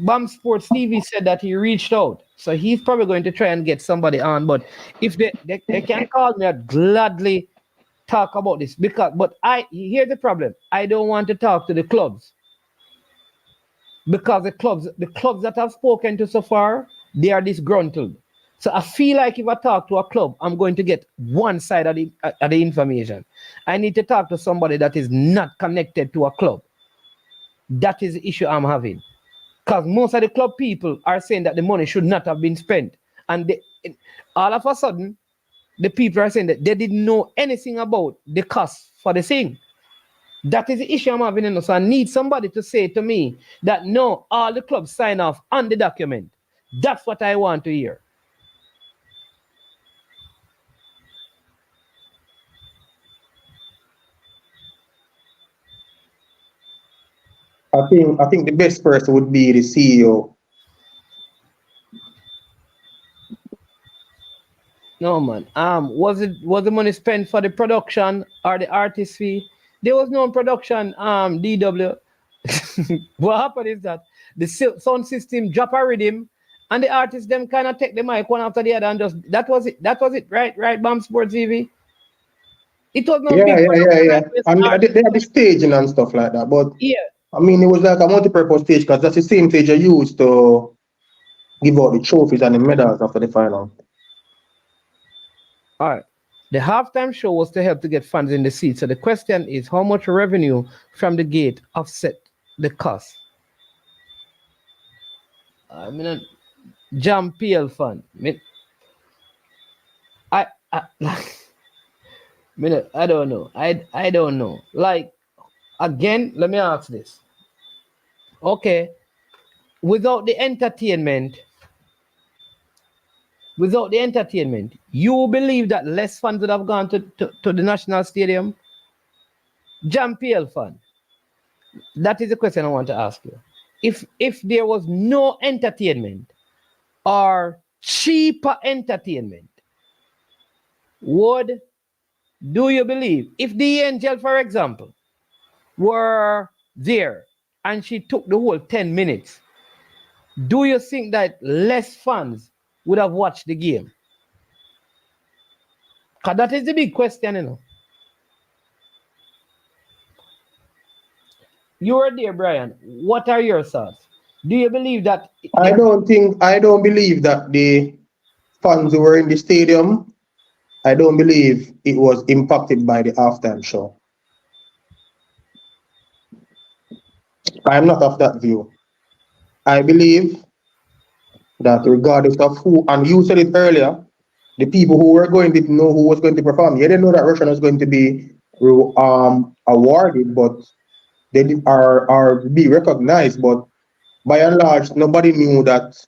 Bam Sports TV said that he reached out, so he's probably going to try and get somebody on. But if they can call me, I'd gladly talk about this but here's the problem. I don't want to talk to the clubs. Because the clubs that I've spoken to so far, they are disgruntled. So I feel like if I talk to a club, I'm going to get one side of the information. I need to talk to somebody that is not connected to a club. That is the issue I'm having. Because most of the club people are saying that the money should not have been spent. And all of a sudden, the people are saying that they didn't know anything about the cost for the thing. That is the issue I'm having. So I need somebody to say to me that no, all the clubs sign off on the document. That's what I want to hear. I think the best person would be the CEO. No, man. Was the money spent for the production or the artist fee? There was no production, DW. What happened is that the sound system drop a rhythm and the artists them kind of take the mic one after the other and just that was it, right, Bam Sports TV. It was no big Yeah. And they had the staging and stuff like that. But yeah, I mean, it was like a multi-purpose stage because that's the same stage I used to give out the trophies and the medals after the final. All right. The halftime show was to help to get fans in the seats. So the question is, how much revenue from the gate offset the cost? I mean, a Jam PL fund. I don't know. I don't know. Like, again, let me ask this. Okay, without the entertainment, you believe that less fans would have gone to the National Stadium? Jam PL fund. That is the question I want to ask you. If there was no entertainment or cheaper entertainment, do you believe if the Angel, for example, were there and she took the whole 10 minutes, do you think that less fans would have watched the game? 'Cause that is the big question, you know. You were there, Brian. What are your thoughts? Do you believe that? I don't believe that the fans who were in the stadium, I don't believe it was impacted by the halftime show. I am not of that view. I believe that regardless of who, and you said it earlier, the people who were going didn't know who was going to perform. You didn't know that Russian was going to be awarded, but they did, are be recognized. But by and large, nobody knew that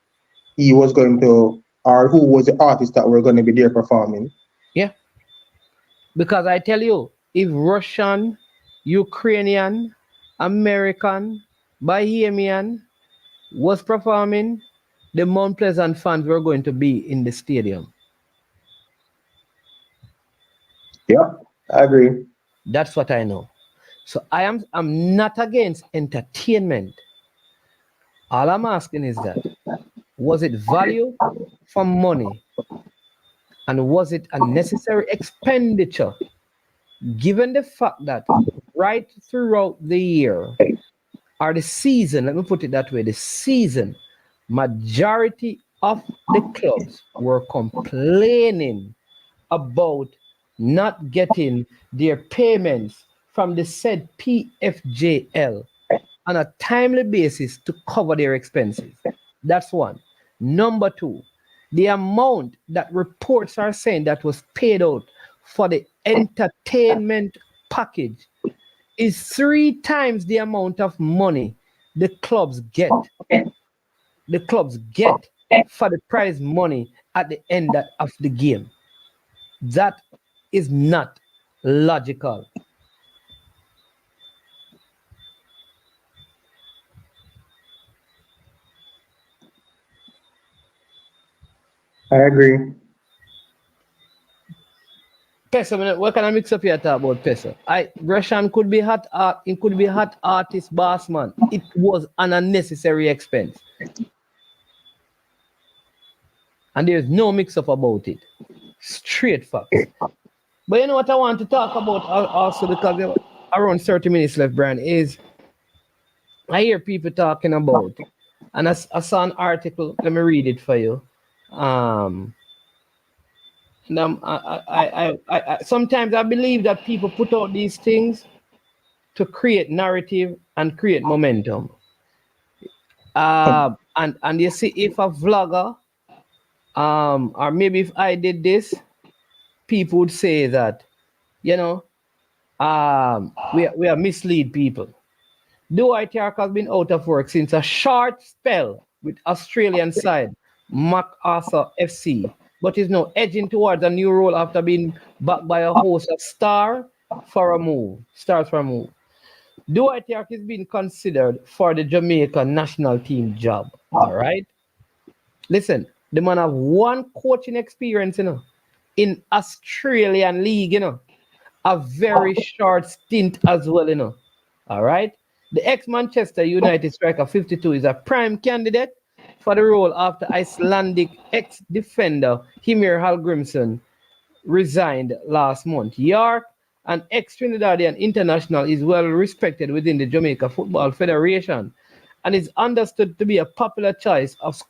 he was going to, or who was the artist that were going to be there performing. Yeah. Because I tell you, if Russian, Ukrainian, American, Bahamian was performing, the Mount Pleasant fans were going to be in the stadium. Yeah, I agree. That's what I know. So I'm not against entertainment. All I'm asking is that, was it value for money? And was it a necessary expenditure? Given the fact that right throughout the year, or the season, let me put it that way, the season, majority of the clubs were complaining about not getting their payments from the said PFJL on a timely basis to cover their expenses. That's one. Number two, the amount that reports are saying that was paid out for the entertainment package is 3 times the amount of money the clubs get. The clubs get for the prize money at the end of the game. That is not logical. I agree. Peso, what can I mix up here talk about Peso? Russian could be hot art, it could be hot artist boss man. It was an unnecessary expense. And there's no mix up about it. Straight facts. But you know what I want to talk about also, because we have around 30 minutes left, Brian, is I hear people talking about, and I saw an article, let me read it for you. And sometimes I believe that people put out these things to create narrative and create momentum. And you see, if a vlogger, or maybe if I did this, people would say that, you know, we are mislead people. Dwight York has been out of work since a short spell with Australian side MacArthur FC, but is now edging towards a new role after being backed by a host of stars for a move. Dwight York is being considered for the Jamaican national team job. All right. Listen, the man have one coaching experience, you know, in Australian league, you know, a very short stint as well, you know. All right. The ex-Manchester United striker 52 is a prime candidate for the role after Icelandic ex-defender Hymir Hallgrímsson resigned last month. York, an ex-Trinidadian international, is well respected within the Jamaica Football Federation and is understood to be a popular choice of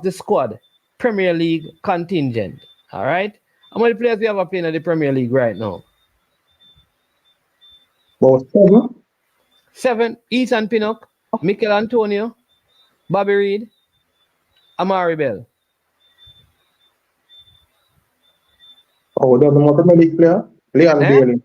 the squad Premier League contingent. All right. How many players we have playing in the Premier League right now? About 7. 7. Ethan Pinnock, Mikel Antonio, Bobby Reed, Amari Bell. Oh, don't know Premier League player? Leon Bailey.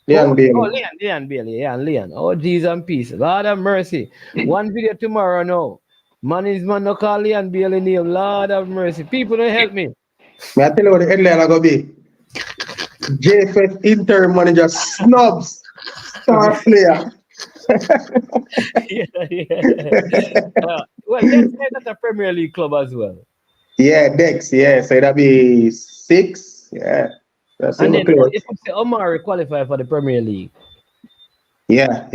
Leon Bailey. Oh, Leon Bailey. Yeah, Leon. Oh, Jesus and peace. Lord have mercy. One video tomorrow now. Man is man no call Leon Bailey name. Lord have mercy. People don't help me. May I tell you what the headline are going to be? JFF interim manager snubs star player. Well, let's say that's a Premier League club as well. Yeah, Dex. Yeah, so that'll be 6. Yeah. That's and then if you say Omari qualify for the Premier League. Yeah.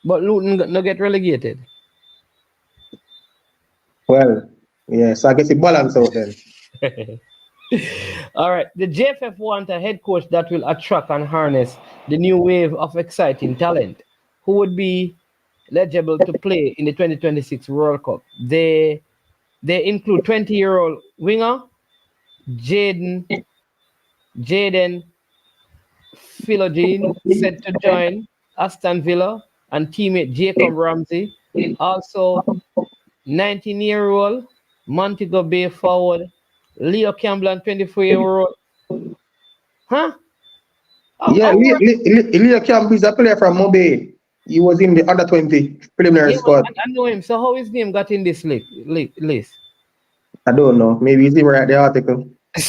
But Luton no get relegated. Well, yeah, so I guess it balance out then. All right. The JFF want a head coach that will attract and harness the new wave of exciting talent who would be eligible to play in the 2026 World Cup. They include 20-year-old winger Jaden Jaden Philogene set to join Aston Villa and teammate Jacob Ramsey. Also, 19-year-old Montego Bay forward Leo Campbell and 24-year-old. Huh? Yeah, Leo Campbell is a player from Mobay. He was in the under 20 preliminary Yeah, squad. I know him. So how his name got in this list? I don't know. Maybe he's even write the article. I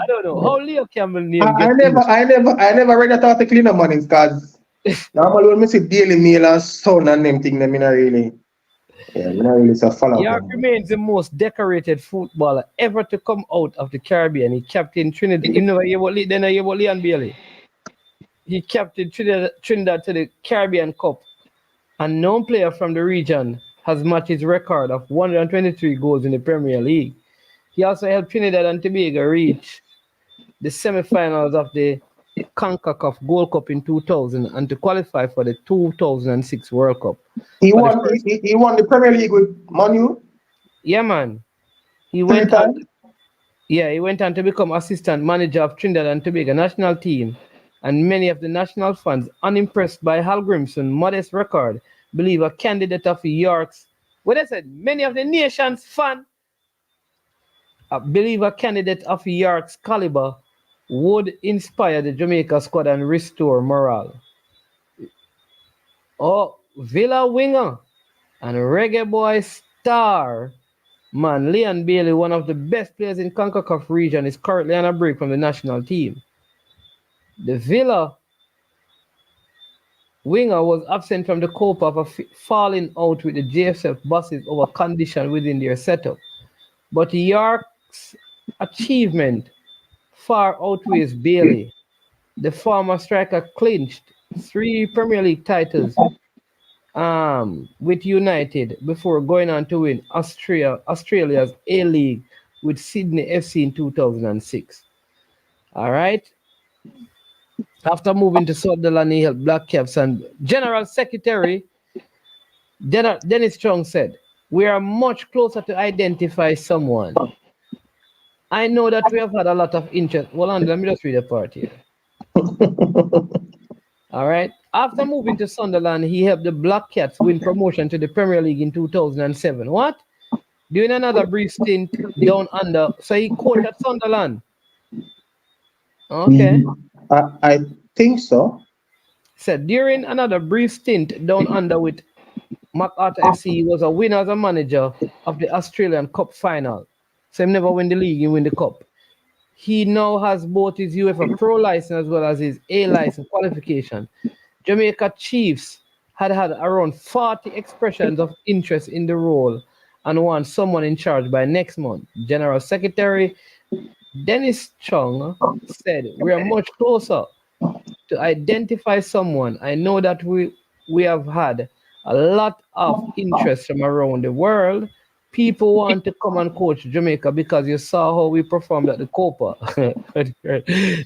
don't know. How Leo Campbell name I get in? never read that article in the mornings because normally when I see Daily Mail and Sun and them thing, them I not really so follow York up. remains the most decorated footballer ever to come out of the Caribbean. He captained Trinidad. You know about Leon Bailey. He captained Trinidad to the Caribbean Cup. And no player from the region has matched his record of 123 goals in the Premier League. He also helped Trinidad and Tobago reach the semi-finals of the CONCACAF Gold Cup in 2000 and to qualify for the 2006 World Cup. He won the Premier League with Manu. Yeah, man. He 3 went on. times. Yeah, he went on to become assistant manager of Trinidad and Tobago national team, and many of the national fans, unimpressed by Hal Grimson's modest record, believe a candidate of York's. What I said, many of the nation's fans believe a candidate of York's caliber would inspire the Jamaica squad and restore morale. Oh, Villa winger and reggae boy star man Leon Bailey, one of the best players in CONCACAF region, is currently on a break from the national team. The Villa winger was absent from the Copa of falling out with the JFF bosses over condition within their setup. But York's achievement far outweighs Bailey. The former striker clinched 3 Premier League titles with United before going on to win Australia's A-League with Sydney FC in 2006. All right. After moving to Sunderland, he helped Black Caps, and General Secretary Dennis Strong said, "We are much closer to identify someone. I know that we have had a lot of interest." Well, let me just read a part here. All right. After moving to Sunderland, he helped the Black Cats win promotion to the Premier League in 2007. What? During another brief stint down under. So he coached at Sunderland. Okay. I think so. Said during another brief stint down under with MacArthur FC, he was a winner as a manager of the Australian Cup final. So he never win the league, he win the cup. He now has both his UEFA Pro license as well as his A license qualification. Jamaica Chiefs had around 40 expressions of interest in the role and want someone in charge by next month. General Secretary Dennis Chung said, "We are much closer to identify someone. I know that we have had a lot of interest from around the world. People want to come and coach Jamaica because you saw how we performed at the Copa.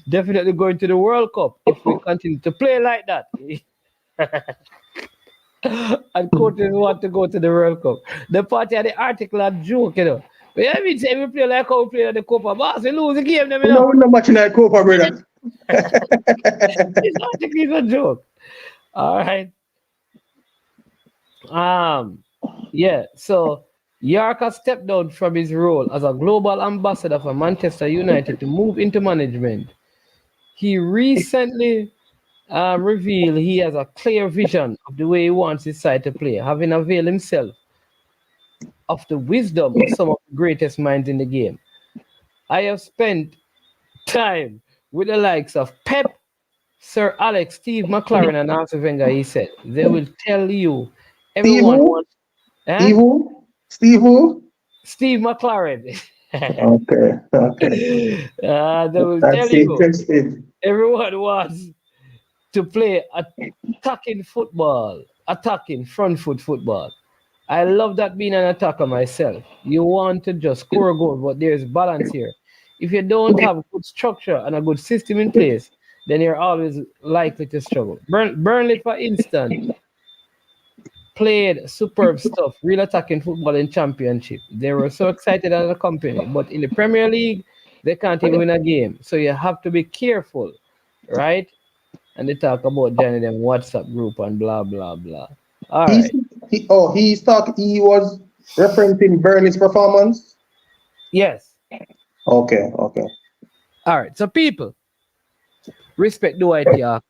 Definitely going to the World Cup if we continue to play like that." And coaches want to go to the World Cup. The party of the article a joke, you know. But I mean, say we play like how we play at the Copa. Boss, we lose the game, them, you know. No, we're not much like Copa, brother. This article is a joke. All right. Yeah, so York has stepped down from his role as a global ambassador for Manchester United to move into management. He recently revealed he has a clear vision of the way he wants his side to play, having availed himself of the wisdom of some of the greatest minds in the game. "I have spent time with the likes of Pep, Sir Alex, Steve McLaren, and Arsene Wenger," he said. "They will tell you everyone wants..." Steve who? Steve McLaren. Okay. They will That's tell you interesting. everyone wants to play attacking football, attacking front foot football. I love that being an attacker myself. You want to just score a goal, but there's balance here. If you don't have good structure and a good system in place, then you're always likely to struggle. Burnley, for instance, played superb stuff, real attacking football in championship. They were so excited as a company, but in the Premier League, they can't even win a game. So you have to be careful, right? And they talk about joining them WhatsApp group and blah blah blah. All He's, right. he was referencing Burnley's performance. Yes. Okay. All right. So people, respect Dwight York,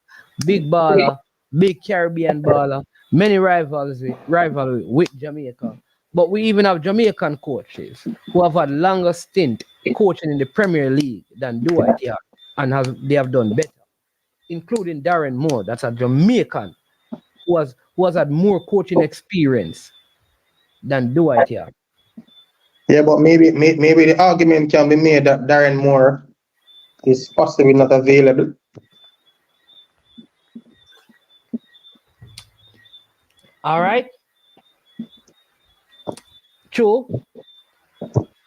big baller, big Caribbean baller, many rivalry with Jamaica. But we even have Jamaican coaches who have had longer stint coaching in the Premier League than Dwight York, and they have done better, including Darren Moore. That's a Jamaican who has had more coaching experience than Dwight York. Yeah, but maybe the argument can be made that Darren Moore is possibly not available. All right. True.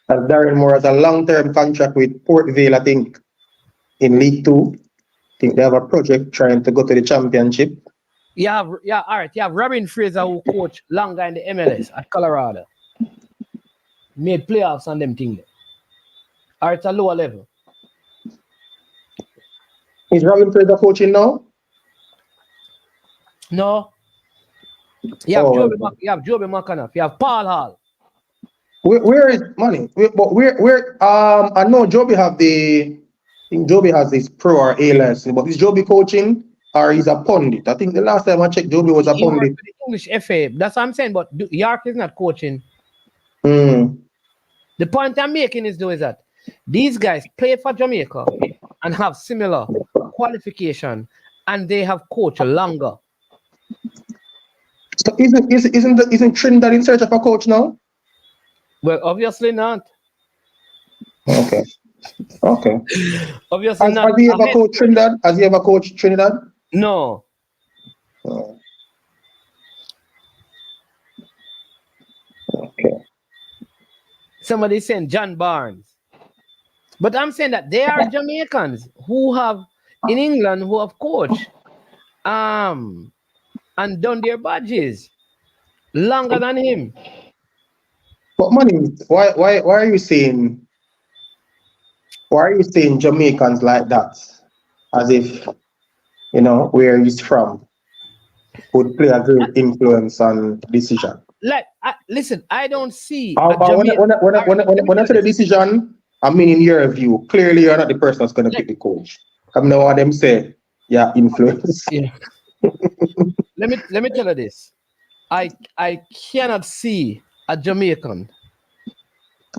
As Darren Moore has a long-term contract with Port Vale, I think, in League Two. I think they have a project trying to go to the championship. All right. You have Robin Fraser who coached longer in the MLS at Colorado. Made playoffs on them things. Or it's a lower level. Is Robin Fraser coaching now? No. You have Joby McAnuff. You have Paul Hall. Where is money? I know Joby I think Joby has this pro or A license, but is Joby coaching or he's a pundit? I think the last time I checked, Joby was a He worked pundit. with the English FA. That's what I'm saying. But York is not coaching. The point I'm making is that these guys play for Jamaica and have similar qualification, and they have coached longer. So isn't Trinidad in search of a coach now? Well, obviously not. Okay. Obviously not. Has he ever coached Trinidad? Has he ever coached Trinidad? No. Oh. Okay. Somebody saying John Barnes. But I'm saying that there are Jamaicans who have in England who have coached and done their badges longer than him. But money, why are you saying Jamaicans like that? As if where he's from would play a great influence on decision. Listen, I don't see. When I say the decision, I mean in your view, clearly you're not the person that's going to pick the coach. I know what them say. Yeah, influence. Yeah. Let me tell you this. I cannot see a Jamaican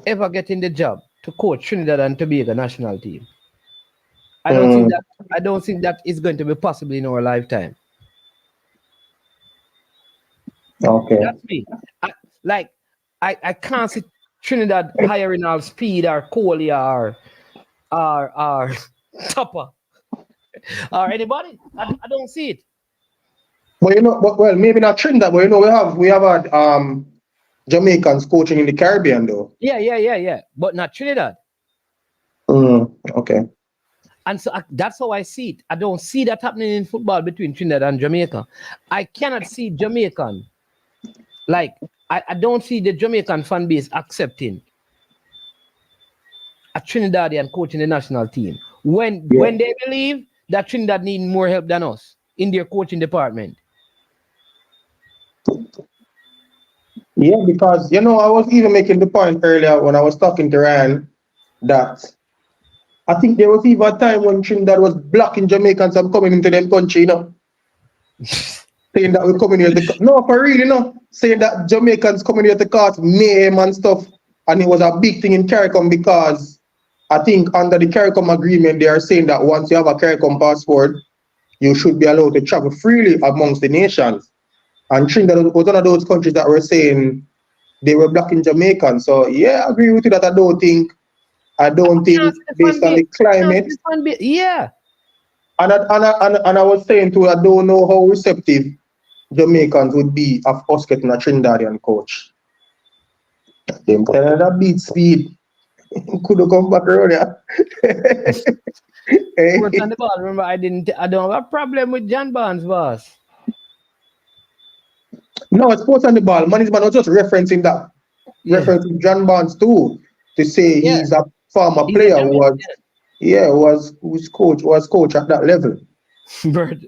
ever getting the job to coach Trinidad and Tobago national team. I don't think that is going to be possible in our lifetime. Okay. That's me. I can't see Trinidad hiring our Speed or Coley or Tupper or anybody. I don't see it. Well, maybe not Trinidad, but we have had Jamaicans coaching in the Caribbean though. Yeah. But not Trinidad. Okay. And so that's how I see it. I don't see that happening in football between Trinidad and Jamaica. I cannot see Jamaican. I don't see the Jamaican fan base accepting a Trinidadian coaching the national team when they believe that Trinidad need more help than us in their coaching department. Yeah, because I was even making the point earlier when I was talking to Ryan that I think there was even a time when Trinidad was blocking Jamaicans from coming into them country, saying that we're coming here for real, saying that Jamaicans coming here to cause mayhem and stuff, and it was a big thing in CARICOM because I think under the CARICOM agreement they are saying that once you have a CARICOM passport, you should be allowed to travel freely amongst the nations. And Trinidad was one of those countries that were saying they were blocking Jamaicans. So yeah, I agree with you that I don't think based on the climate. Yeah. And I was saying too, I don't know how receptive Jamaicans would be of us getting a Trinidadian coach. Them Canada beat speed. Could have come back earlier. Sports on the ball. Remember, I don't have a problem with John Barnes, boss. No, sports on the ball. Management was just referencing that. Yeah. Referencing John Barnes too. To say Yeah. he's a former He's a player Jamaican. was coach at that level. Bird,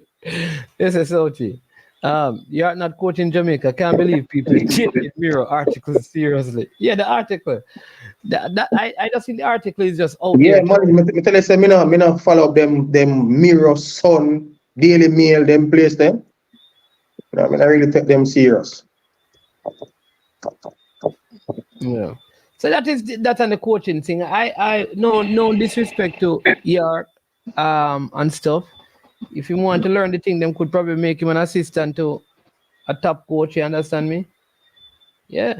this is Sochi. You're not coaching Jamaica. Can't believe people take the Mirror article seriously. Yeah, the article. I just think the article is just out Yeah, there. man, me tell you, say, me no follow up them Mirror, Sun, Daily Mail, them place them. I mean, I really take them serious. Yeah. So that's on the coaching thing. I no disrespect to York and stuff. If you want to learn the thing, them could probably make him an assistant to a top coach, you understand me? Yeah.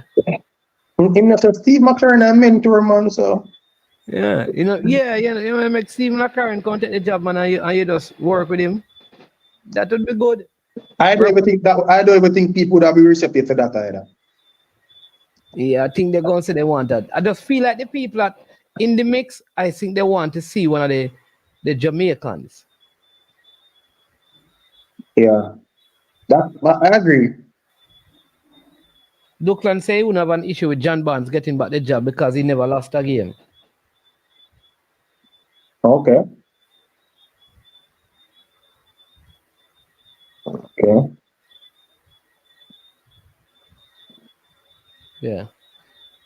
Him not a Steve McLaren a mentor, man, so. Yeah, you know, make Steve McLaren come take the job, man, and you just work with him. That would be good. I don't even think people would have been receptive to that either. Yeah, I think they're gonna say they want that. I just feel like the people that in the mix, I think they want to see one of the Jamaicans. Yeah. I agree. Duckland say he wouldn't have an issue with John Barnes getting back the job because he never lost a game. Okay. Okay. Yeah.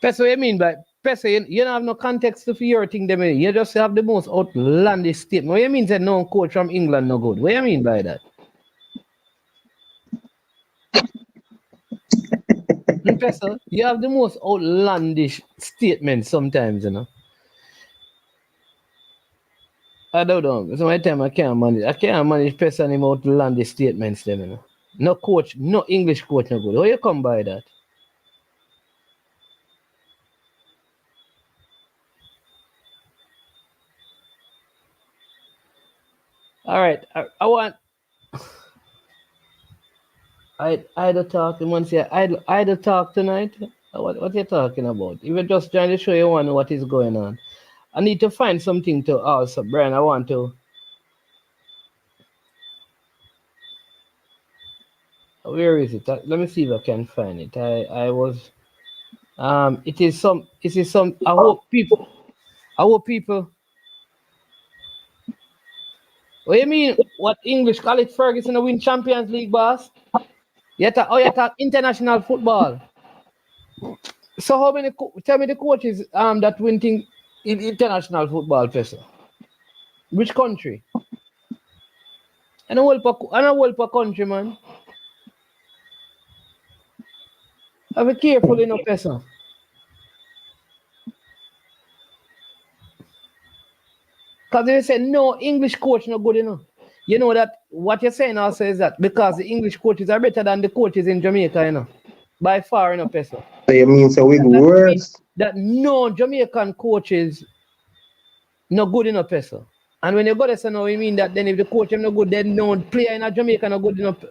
That's what you mean by Pesa, you don't have no context for your thing. You just have the most outlandish statement. What you mean that no coach from England no good? What you mean by that? Pesa, you have the most outlandish statements sometimes, you know. I don't know. So my time I can't manage Pesa and outlandish statements them, you know. No coach, no English coach no good. How you come by that? All right, I want. Idle talk. The man say idle talk tonight. What you talking about? If you're just trying to show you one what is going on, I need to find something to also, Brian. I want to. Where is it? Let me see if I can find it. I was. It is some. I hope people. What you mean? What English call it? Ferguson win Champions League, boss? You talk international football. So how many? Tell me the coaches that win thing in international football, Professor. Which country? And a whole per country, man. Be careful, you know, Professor. Because they say no English coach no good enough. You know that what you're saying also is that because the English coaches are better than the coaches in Jamaica, you know. By far, you know, Professor. So you mean so we worse? That no Jamaican coaches no good enough, Professor. And when you go there, so now we mean that then if the coach is no good, then no player in a Jamaica no good enough,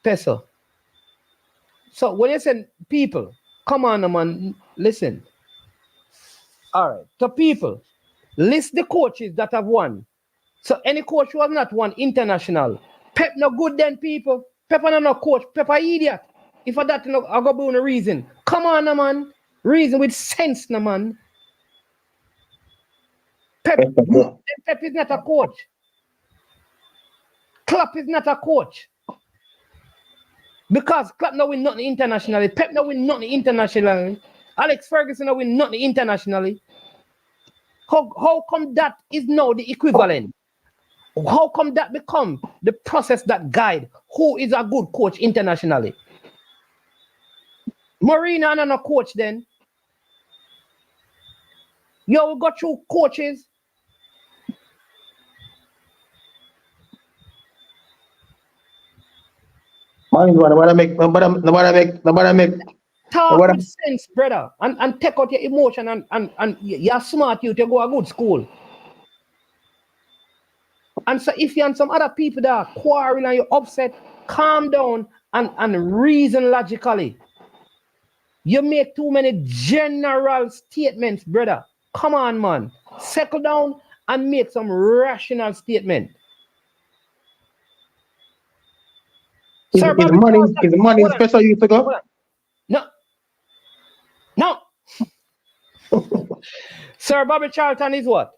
Professor. So when you say people, come on, man, listen. All right, so people, list the coaches that have won. So any coach who has not won international, Pep no good then, people. Pep no coach, Pep a idiot. If for that, no, I go be no reason. Come on, man. Reason with sense, no, man. Pep is not a coach. Klopp is not a coach. Because Klopp no win nothing internationally. Pep no win nothing internationally. Alex Ferguson no win nothing internationally. How come that is now the equivalent? How come that become the process that guide who is a good coach internationally? Mourinho and no coach then. Yo, we got through coaches. Man, nobody make. Talk with sense, brother, and take out your emotion and you're smart you to go a good school. And so if you and some other people that are quarreling and you're upset, calm down and reason logically. You make too many general statements, brother. Come on, man. Settle down and make some rational statement. Sir Bobby Charlton. Is money special use to go? No. No. Sir Bobby Charlton is what?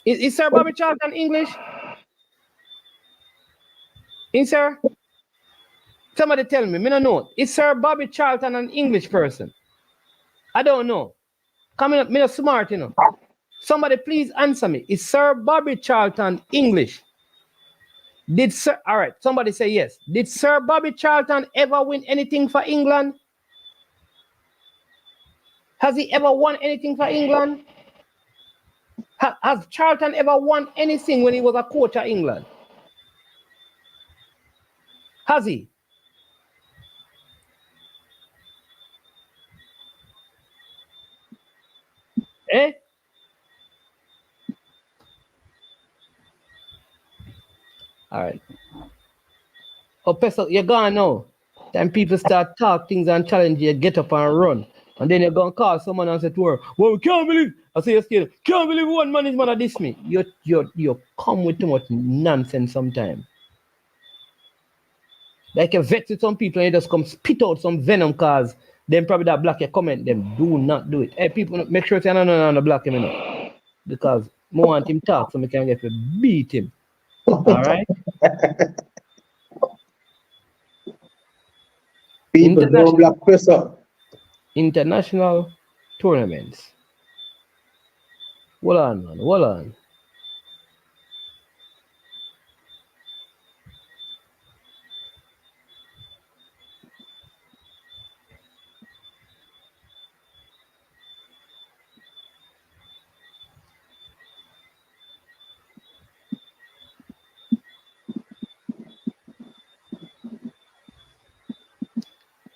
Is Sir Bobby Charlton English? Is sir? Somebody tell me. I don't know. Is Sir Bobby Charlton an English person? I don't know. Coming up, me not smart, you know. Somebody please answer me. Is Sir Bobby Charlton English? Did Sir, all right, somebody say yes. Did Sir Bobby Charlton ever win anything for England? Has he ever won anything for England? Has Charlton ever won anything when he was a coach at England? Has he? Eh? All right. Oh, Pestle, you're gone now. Then people start talk things and challenge you, get up and run. And then you're going to call someone and say to her, well, we can't believe, I say, you can't believe one man is man at this me. You come with too much nonsense sometimes. Like you vex with some people and you just come spit out some venom cause then probably that block you comment them. Do not do it. Hey, people, make sure you no, block him enough. Because I want him talk so I can get to beat him. All right? People don't block press up. International tournaments. Hold on, man. Hold on.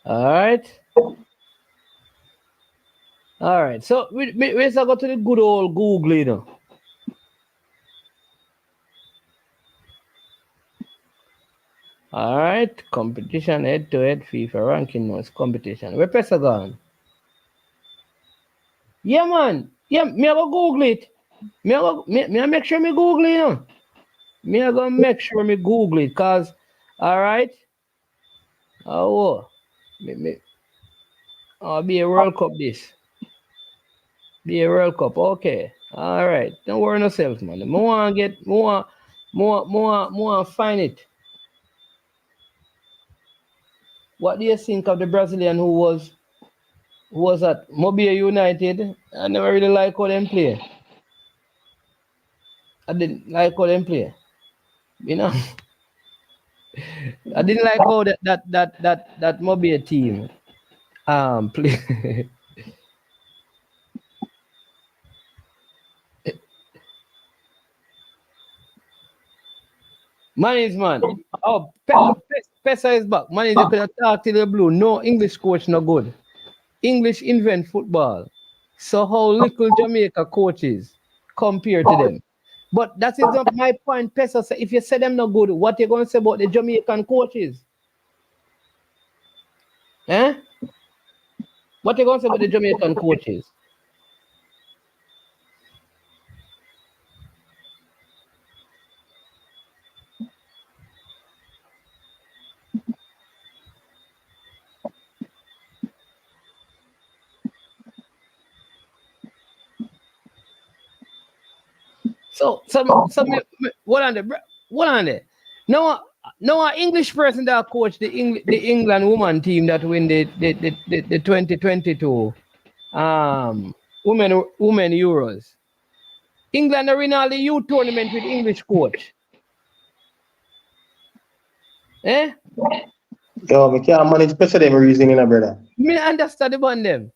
All right. So let's go to the good old Google, you know. All right. Competition head-to-head FIFA ranking notes competition. Where press gone? Yeah, man. Yeah, me I go Google it. Me I make sure me Google it, you know. Me I go make sure me Google it, cause all right. Oh, I'll be a World Cup this. Be a World Cup. Okay. All right. Don't worry yourself, man. More get more find it. What do you think of the Brazilian who was at Mobile United? I never really like how them play. I didn't like how them play. You know? I didn't like how that Mobile team play. Man is man. Oh, Pesa is back. Man is you could talk to the blue. No English coach, no good. English invent football. So how little Jamaica coaches compare to them. But that is not my point. Pesa say if you say them no good, what you going to say about the Jamaican coaches? Eh? What you going to say about the Jamaican coaches? So what on there? No English person that coach the England woman team that win the 2022 women Euros. England are winning all the youth tournament with English coach. Eh? Yo, we can't manage special them reasoning, brother. Me understand about them.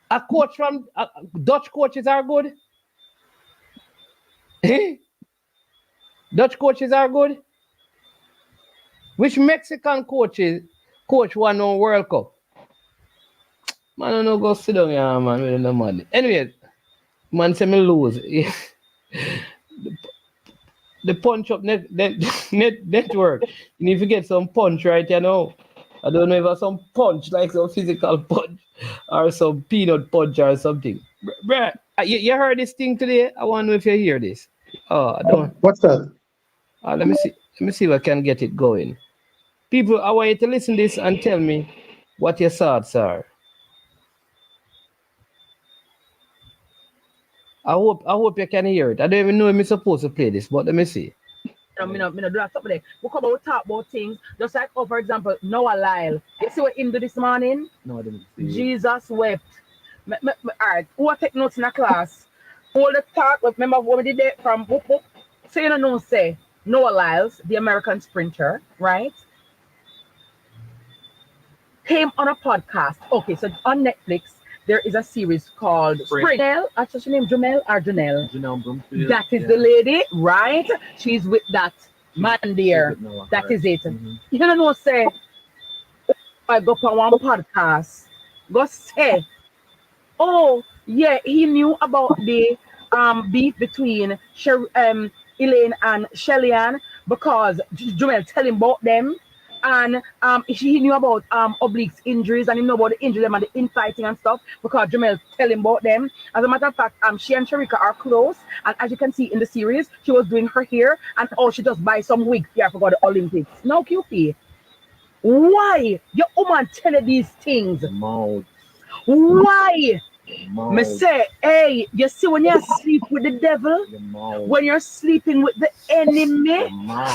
A coach from Dutch coaches are good. Dutch coaches are good. Which Mexican coach won no World Cup? Man, I don't go sit down here, man, with no money. Anyway, man say me lose. The punch up network. You need to get some punch right, you know. I don't know if it's some punch, like some physical punch or some peanut punch or something. Bruh, you heard this thing today? I want to know if you hear this. Oh, I don't. What's that? Let me see. Let me see if I can get it going. People, I want you to listen to this and tell me what your thoughts are. I hope you can hear it. I don't even know if I'm supposed to play this, but let me see. Me no do that something there. We come out, we talk about things. Just like, oh, for example, Noah Lyle. You see what him do this morning? No, I didn't see it. Jesus wept. All right, who take notes in a class? All the talk, remember what we did there from book. So you know, say Noah Lyles, the American sprinter, right? Came on a podcast. Okay, so on Netflix, there is a series called Sprint. What's her name? Jamel or Janelle? Janelle Broomfield. That is the lady, right? She's with that man there. That is it. You don't know, say, I go on one podcast. Go say, oh, yeah, he knew about the beef between Elaine and Shellyan because Jamel tell him about them. And he knew about Oblique's injuries and he knew about the injuries and the infighting and stuff because Jamel tell him about them. As a matter of fact, she and Sharika are close. And as you can see in the series, she was doing her hair and she just buy some wig here for the Olympics. Now, QP, why your woman tell you these things? Why? Me say, hey, you see when you sleep with the devil, when you're sleeping with the enemy,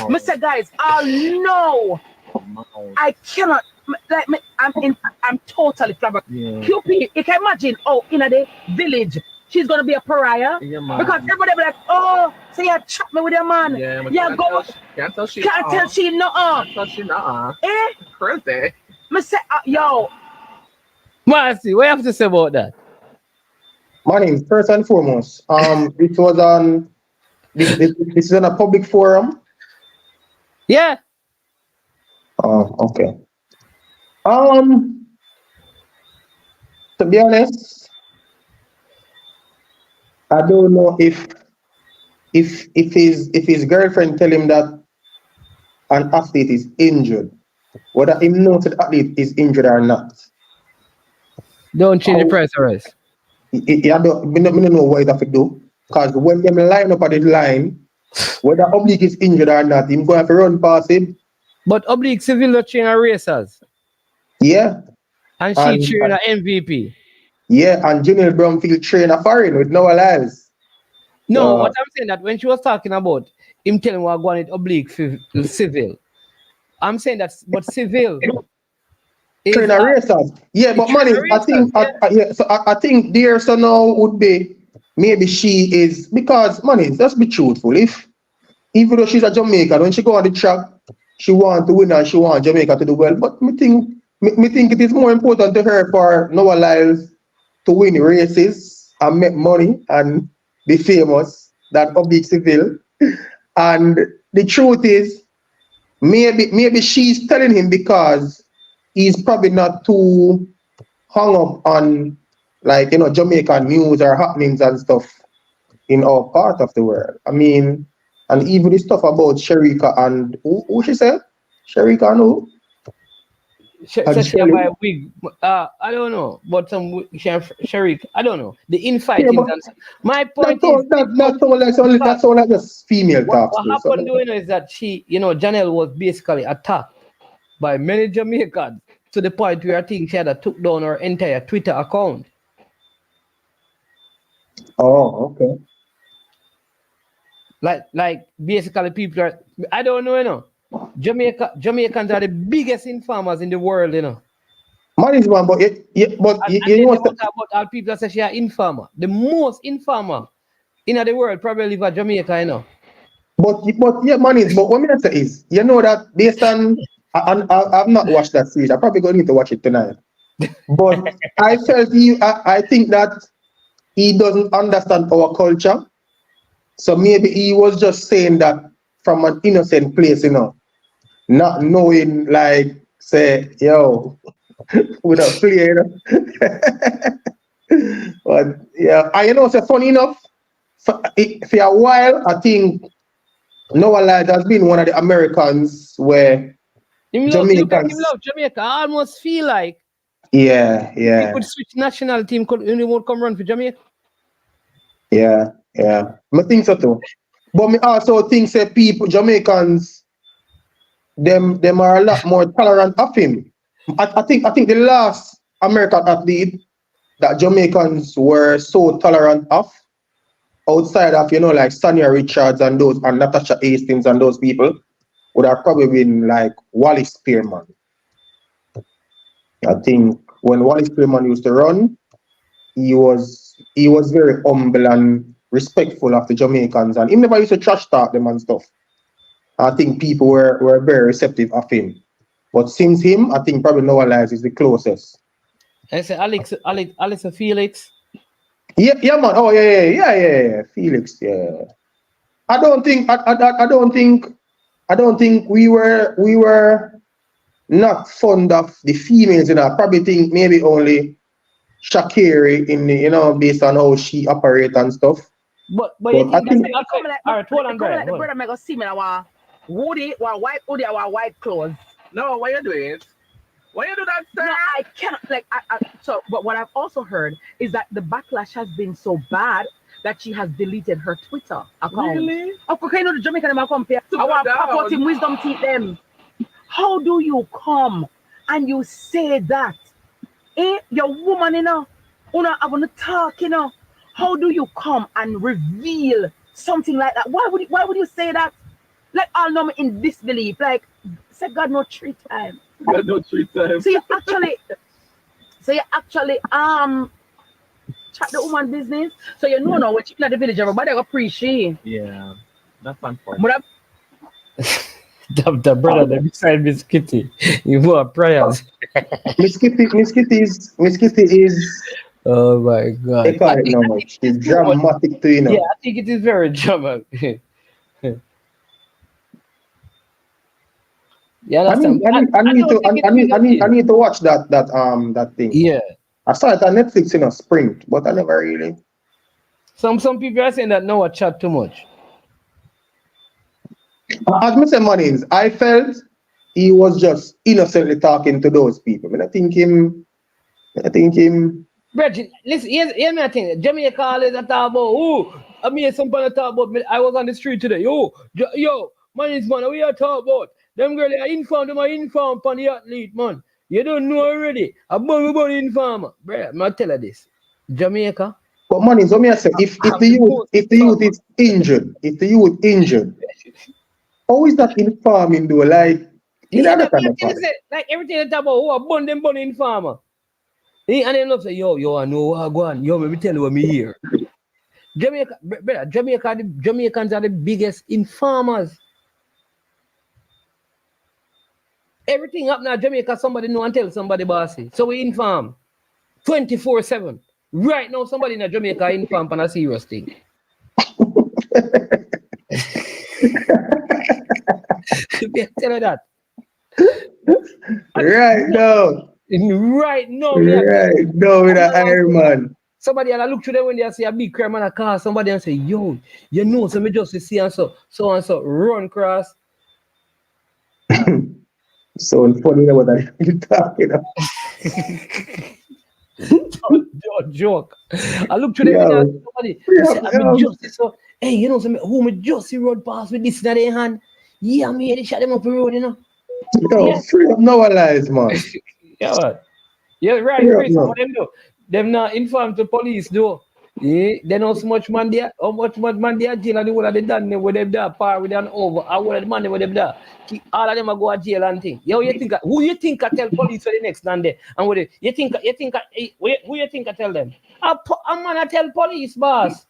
me say, guys, no. I cannot I'm totally flabbergasted. QP, you can imagine in the village she's gonna be a pariah because everybody be like, oh, so you chat me with your man. Can't tell she no. Crazy. Me say, yo. Marcy, what you have to say about that? Money, first and foremost, it was on this is on a public forum. Yeah. Oh, okay. To be honest, I don't know if his girlfriend tell him that an athlete is injured, whether him knows that the athlete is injured or not. Don't change the price arrest. I don't know what he have to do because when them line up at the line, whether Oblique is injured or not, him going to have to run past him. But Oblique civil train racers. Yeah. And she train a MVP. Yeah, and Janelle Bromfield train a foreign with Noah Lyles. No, what I'm saying that when she was talking about him telling what going with Oblique civil, I'm saying that but civil train a racers. Yeah, but money, I think there so now would be maybe she is because money, let's be truthful. Even though she's a Jamaican, when she go on the track, she want to win and she want Jamaica to do well. But me think it is more important to her for Noah Lyles to win races and make money and be famous than Oblique Civil. And the truth is, maybe she's telling him because he's probably not too hung up on Jamaican news or happenings and stuff in our part of the world. I mean, and even the stuff about Sharika and who she said? Sharika and who? She buy a wig. I don't know, but some Sharika. I don't know. The infighting. Yeah, my point that's all like just female talk. What happened is that she, Janelle was basically attacked by many Jamaicans to the point where I think she had took down her entire Twitter account. Oh, okay. Like basically people are, I don't know, Jamaicans are the biggest informers in the world, Man is one, but all people say she are informer. The most informer in the world probably live in Jamaica, But yeah, man is, but what I say is, that based on, I've not watched that series. I probably going to need to watch it tonight. But I think that he doesn't understand our culture. So maybe he was just saying that from an innocent place, not knowing, say, yo, with a play, But yeah, it's funny enough. for a while, I think Noah Lyles has been one of the Americans where Jamaicans. Him love Jamaica. I almost feel like Yeah, he yeah, could switch national team, he would come run for Jamaica. yeah. I think so too. But me also think say people, Jamaicans, them are a lot more tolerant of him. I think the last American athlete that Jamaicans were so tolerant of, outside of, like Sonia Richards and those, and Natasha Hastings and those people, would have probably been like Wally Spearman. I think when Wally Spearman used to run, he was very humble and respectful of the Jamaicans, and he never used to trash talk them and stuff. I think people were very receptive of him. But since him, I think probably Noah Lyles is the closest. I say Alex or Felix. Yeah, man. Oh, yeah. Felix, yeah. I don't think we were not fond of the females, I probably think maybe only Shakiri in the, based on how she operates and stuff. But you think that's all right, hold on, Brian. The brother make us see me our Woody, our white hoodie, our white clothes. No, what you doing? Why you do that, sir? No, I cannot but what I've also heard is that the backlash has been so bad that she has deleted her Twitter account. Really? Of course, you know the Jamaican them come here. I want to pop out in wisdom teeth them. How do you come and you say that? Your woman, I want to talk, How do you come and reveal something like that? Why would you say that? Like, all know me in disbelief. Like, say God no 3 times. God no 3 times. So you actually chat the woman business. So you know now when she in the village, everybody appreciate. Yeah, that's fun for But the brother that beside Miss Kitty. You want prayers. Miss Kitty is Oh my God. I can't know much. It's dramatic too, Yeah, I think it is very dramatic. Yeah, I need to watch that thing. Yeah. I saw it on Netflix in a spring, but I never really. Some people are saying that Noah chat too much. As Mr. Mannings, I felt he was just innocently talking to those people. I think him. Bridget, listen, here's my thing. Jamaica always talk about, I mean, somebody talk about me. I was on the street today. Yo, Mannings, man, we are talking about. Them girls, I informed them, on the athlete, man. You don't know already. I'm about informer. Bruh, I'm going to tell you this. Jamaica. But Mannings, let me say, if the youth is injured, how is that informing though? Like, like everything they talk about, a bun informer. And then say, yo, I know, go on. Yo, let me tell you what me hear. Jamaicans are the biggest informers. Everything up now, Jamaica, somebody know and tell somebody, bossy. So we inform 24/7. Right now, somebody in Jamaica inform on a serious thing. Tell her that. Right now, with an Iron Man. Somebody and I look to them when they see a big crime on a car. Somebody and say, yo, so me just see and so run cross. So funny what I'm talking about. Don't joke. I look to them and somebody just so hey, who me just see road pass with this in their hand. Yeah, me they shut them up the road, Free up Noah Lyles, man. Yeah, right. What them do? Them not informed the police though. Yeah, they know so much man there, how much man there jail and the whole of the done with them there, par with them over, and all of the money with them there. All of them are go to jail and thing. Yo, who you think I tell police for the next land there? And what you think who you think I tell them? A man I tell police, boss.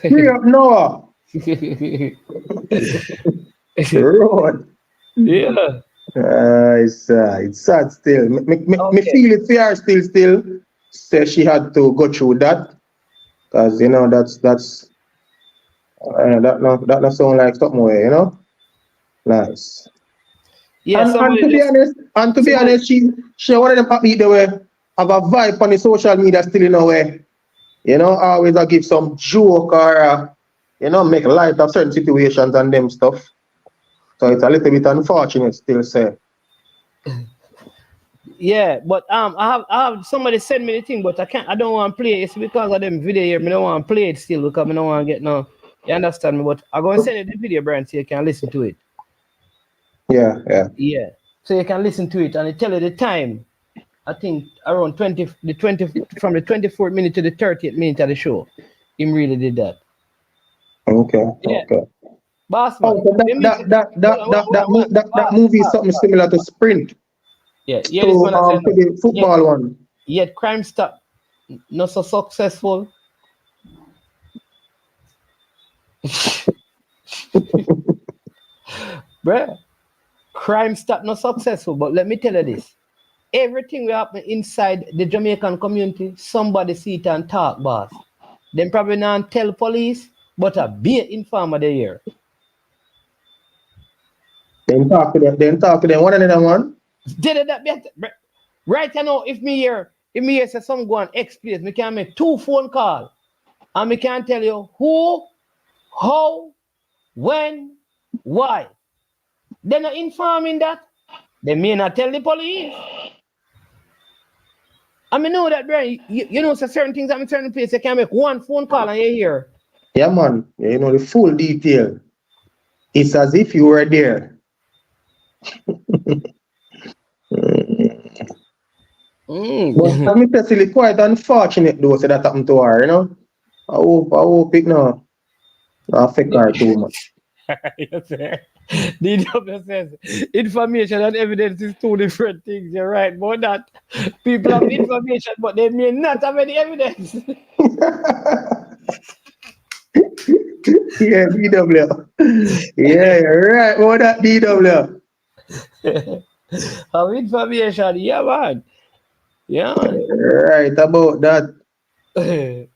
Free up Noah. Road. Yeah. It's sad still. Me feel it for her still. Say she had to go through that, cause that's that not sound like something way, Nice. Yeah. And to be honest, she one of them happy the way have a vibe on the social media still in a way. You know, always I give some joke or make light of certain situations and them stuff. So it's a little bit unfortunate still say. Yeah, but I have somebody send me the thing, but I don't want to play it. It's because of them video here. I don't want to play it still because I don't want to get no. You understand me? But I'm gonna send you the video, Brian, so you can listen to it. Yeah. Yeah, so you can listen to it and it tell you the time. I think around from the 24th minute to the 30th minute of the show. Him really did that. Okay. Yeah. Okay. Boss man. Oh, so that movie is something similar to Sprint. Yeah, To this one I said. to the football one. Yet Crime Stop not so successful. Bruh, Crime Stop not successful, but let me tell you this. Everything will happen inside the Jamaican community, somebody see it and talk, boss. Then probably not tell police, but a be informer they hear. Then talk to them one another one. Did that better? Right now, if me hear say some go on X place, me can make 2 phone calls and me can tell you who, how, when, why. They're not informing that. They may not tell the police. I mean, know that, bro. You know, so certain things I'm in certain place, you can make 1 phone call and you hear. Yeah, man. You know the full detail. It's as if you were there. But I'm especially quite unfortunate though, so that happened to her, you know. I hope it no affect her too much. Yes, sir. DW says information and evidence is 2 different things. You're right about that. People have information, but they may not have any evidence. Yeah, DW. Yeah, you're right about that, DW. Have information, yeah, man. Yeah, man. Right about that. But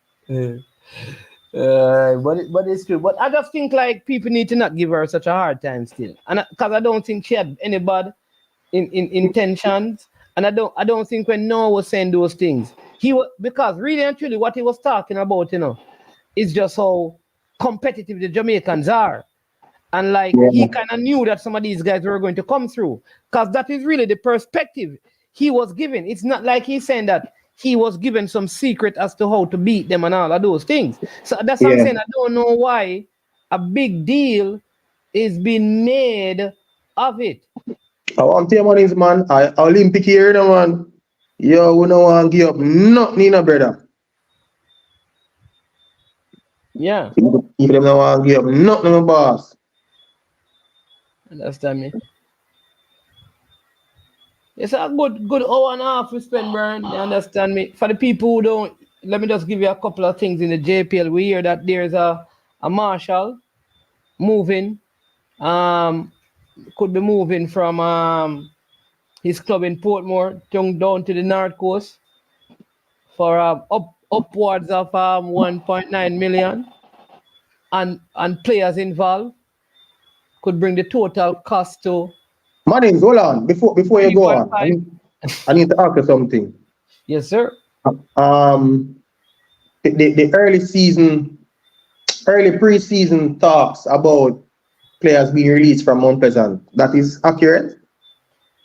it's true. But I just think like people need to not give her such a hard time still, and because I don't think she had any bad in intentions, and I don't think when Noah was saying those things, he was because really and truly what he was talking about, is just how competitive the Jamaicans are, and like he kind of knew that some of these guys were going to come through, because that is really the perspective he was given. It's not like he's saying that he was given some secret as to how to beat them and all of those things. So that's what I'm saying. I don't know why a big deal is being made of it. I want to tell you, man, Olympic here, man. Yo, we don't want to give up nothing, brother. Yeah. If them don't want to give up nothing, my boss. Understand me? It's a good hour and a half we spend, Brian. You understand me? For the people who don't, let me just give you a couple of things in the JPL. We hear that there's a marshal moving, could be moving from his club in Portmore down to the North Coast for upwards of 1.9 million, and players involved could bring the total cost to. Manings, hold on. Before you go on, I need to ask you something. Yes, sir. The early pre-season talks about players being released from Mount Pleasant. That is accurate?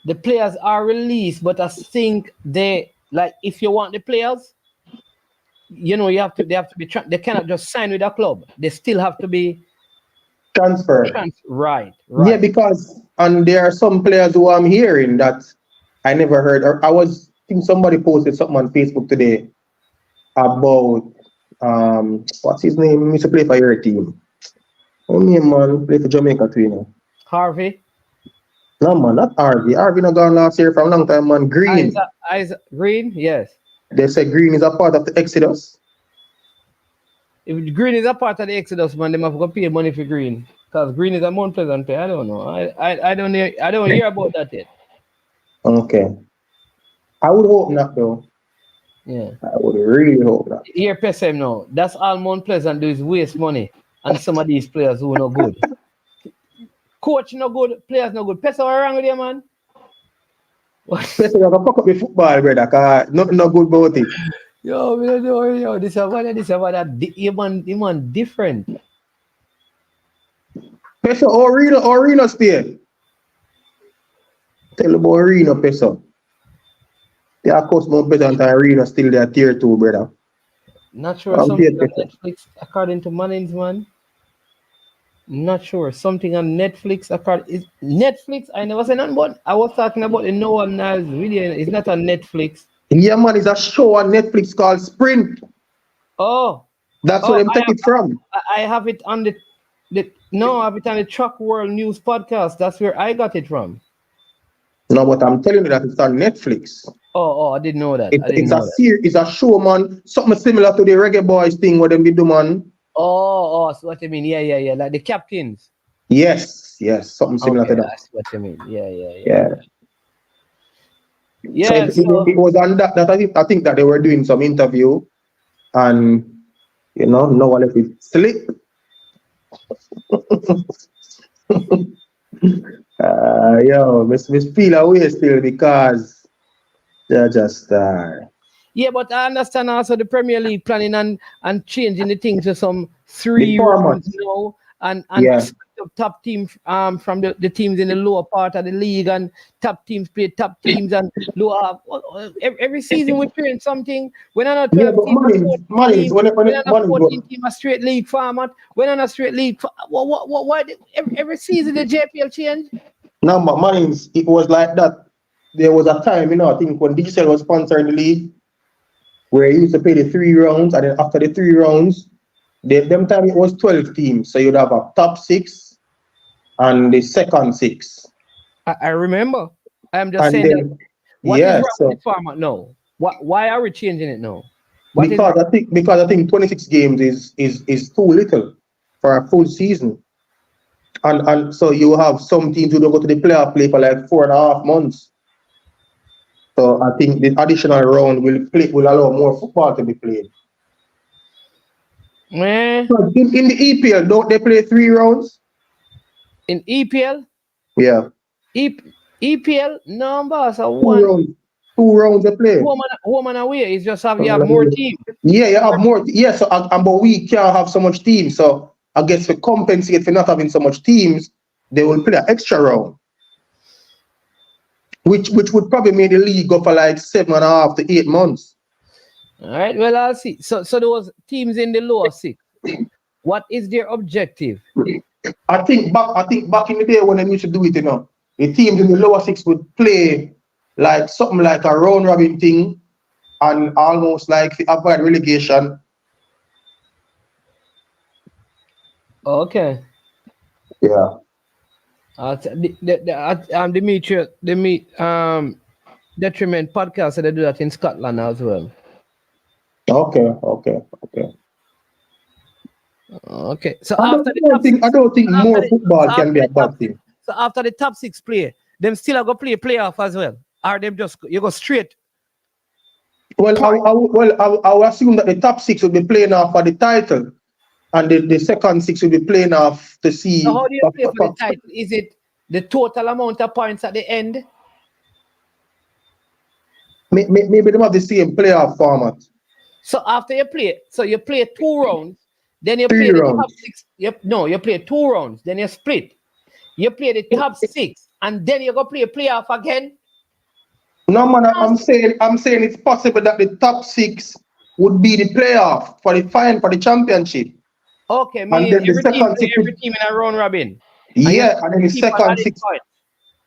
The players are released, but I think if you want the players, they have to be they cannot just sign with a club. They still have to be transferred. Right. Yeah, because there are some players who I'm hearing that I never heard. Or I think somebody posted something on Facebook today about what's his name? He used to play for your team. Oh man, play for Jamaica too, Harvey. No man, not Harvey. Harvey not gone last year from a long time, man. Green. Green, yes. They say Green is a part of the Exodus. If Green is a part of the Exodus, man, they have to pay money for Green. Because Green is a Mount Pleasant player. I don't know. I don't hear about that yet. Okay. I would hope not though. Yeah. I would really hope not. Here, Pesem now. That's all Mount Pleasant do is waste money on some of these players who are no good. Coach no good, players no good. Pesem, what wrong with you, man? Peso, you have to fuck up the football, brother, because nothing no good about it. Yo, we don't know, yo, this is what that. You man different. Peso, Reno stay. Tell about Reno, Peso. They are Cosmo better than Reno still there tier 2, brother. Not sure I'm something dead, on Netflix according to Mannings, man. Not sure something on Netflix. Is Netflix? I never said nothing, but I was talking about the No One Niles video. It's not on Netflix. Yeah, man, it's a show on Netflix called Sprint. Oh, That's where them take it from. I have it on I have it on the Truck World News podcast. That's where I got it from. No, but I'm telling you that it's on Netflix. Oh, I didn't know that. It's a show, man. Something similar to the Reggae Boys thing where them be do, man. Oh, so what you mean? Yeah. Like the Captains. Yes, something similar to that. That's what you mean. Yeah. So it was on that I think that they were doing some interview, and no one let it slip. Miss feel away still because they're just Yeah, but I understand also the Premier League planning and changing the things to some 3 rounds now and top team from the teams in the lower part of the league, and top teams play top teams and lower. Every season we playing something. When I'm not 12 teams, when I'm not 14 team a straight league format. When I'm a straight league, why every season the JPL change? No, but Mannings, it was like that. There was a time, I think when Digital was sponsoring the league, where he used to play the 3 rounds, and then after the 3 rounds, them time it was 12 teams. So you'd have a top 6 and the second 6. I remember. I'm just saying that. What is wrong with the format now? Why are we changing it now? Because I think 26 games is too little for a full season. And so you have some teams who don't go to the playoff play for like 4.5 months. So I think the additional round will allow more football to be played. So in the EPL, don't they play 3 rounds? In EPL? Yeah. EPL number so 2 rounds they play. Home and away. It's just you have more teams. Yeah, you have more. Yeah, so but we can't have so much teams. So I guess to compensate for not having so much teams, they will play an extra round. Which would probably make the league go for like 7.5 to 8 months. All right, well, I'll see. So those teams in the lower 6, what is their objective? I think back in the day when they used to do it, the teams in the lower 6 would play like something like a round robin thing and almost like avoid relegation. Okay. Yeah. Detriment podcast, so they do that in Scotland as well. Okay. So I don't think more football can be a bad thing. So after the top 6 play, them still are going to play playoff as well, or them just you go straight? Well, I will assume that the top 6 will be playing off for the title, and the second 6 will be playing off to see. So how do you play for the title? Is it the total amount of points at the end? Maybe they have the same playoff format. So after you play 2 rounds, then you play the top 6. You play 2 rounds, then you split. You play the top 6, and then you go play a playoff again. No, man, I'm saying it's possible that the top 6 would be the playoff for the final for the championship. Okay, meaning every team in a round robin. Yeah, and then the second 6.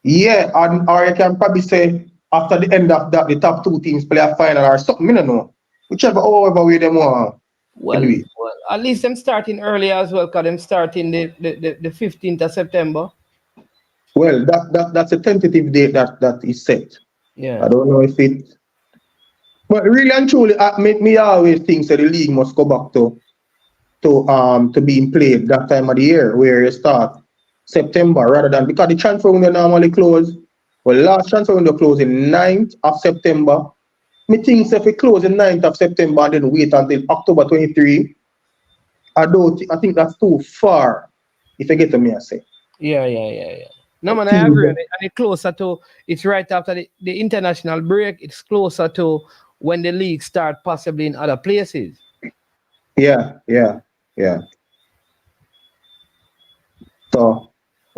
Yeah, or you can probably say after the end of that, the top 2 teams play a final or something. I don't know. However way they want. Well, at least them starting early as well, because them starting the 15th of September. Well, that's a tentative date that is set. Yeah. I don't know if it. But really and truly, me always think that the league must go back to being played that time of the year, where you start September rather than, because the transfer window normally close. Well, last transfer window closed in 9th of September. Me think if we close in 9th of September and then wait until October 23, I think that's too far. If you get to me, I say. Yeah. No man, I agree. And it's closer to, it's right after the international break. It's closer to when the league start possibly in other places. Yeah. So,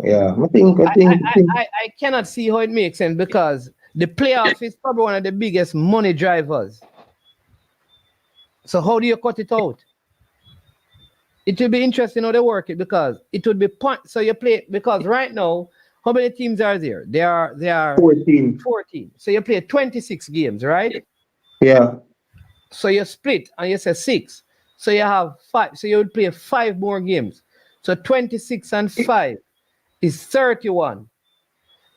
yeah, I think. I cannot see how it makes sense because the playoff is probably one of the biggest money drivers. So how do you cut it out? It will be interesting how they work it because it would be point. So you play because right now, how many teams are there? There are 14. 14. So you play 26 games, right? Yeah. So you split and you say 6. So you have 5. So you would play 5 more games. So 26 and 5 is 31.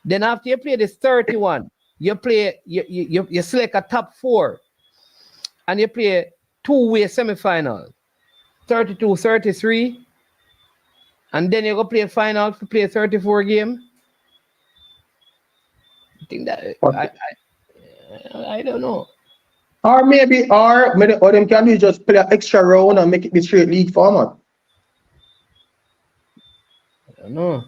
Then after you play this 31, you play you select a top 4 and you play 2-way semifinal. 32, 33, and then you go play a final to play a 34 game. I think that I don't know. Or maybe them can do just play an extra round and make it the straight league format. I don't know.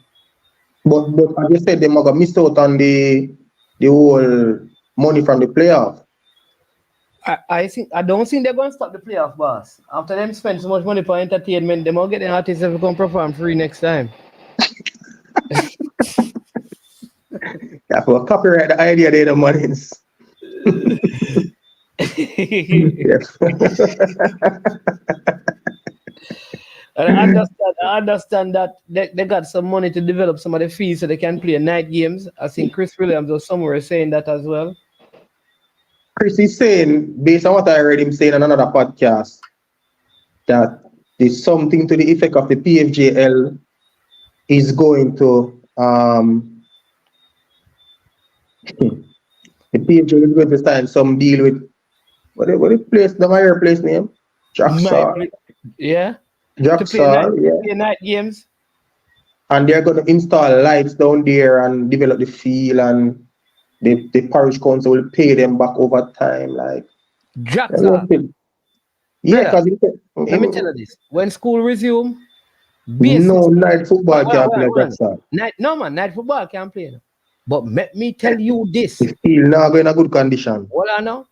But as you said, they might have missed out on the whole money from the playoff. I don't think they're going to stop the playoff, boss. After them spend so much money for entertainment, they might get the artists that come perform free next time. Yeah, for copyright the idea they the monies. I understand that they got some money to develop some of the fees so they can play night games. I think Chris Williams or somewhere saying that as well. Chris is saying, based on what I heard him saying on another podcast, that there's something to the effect of the PFJL is going to the PFJL is going to sign some deal with what the place, the higher place name? Jacksaw. Yeah. Jacksaw, play night games. And they're going to install lights down there and develop the field, and the parish council will pay them back over time. Like, Jacksaw. Yeah, because let me tell you this: when school resume, no night football can't play Jacksaw. Night football can't play. But let me tell you this: the field now in a good condition. Well, I know.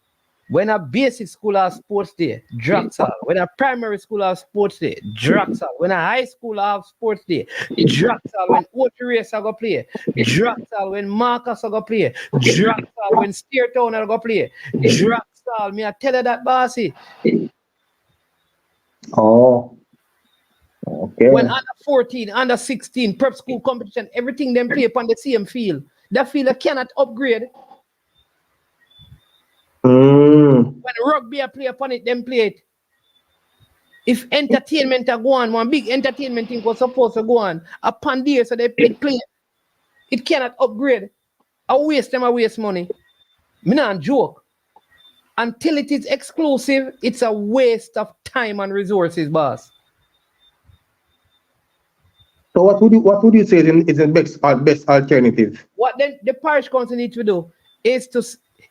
When a basic school has sports day, Draxal. When a primary school has sports day, Draxal. When a high school have sports day, Draxal. When Ocho Race are going to play, Draxal. When Marcus are going to play, Draxal. When Steertown are going to play, Draxal. Me I tell you that, bossy. Oh. Okay. When under 14, under 16, prep school competition, everything them play upon the same field. That field cannot upgrade. When rugby play upon it, them play it. If entertainment are go on, one big entertainment thing was supposed to go on, upon there, so they play. It cannot upgrade. I waste money. Me not joke. Until it is exclusive, it's a waste of time and resources, boss. So what would you say is the best alternative? What then the parish council need to do is to,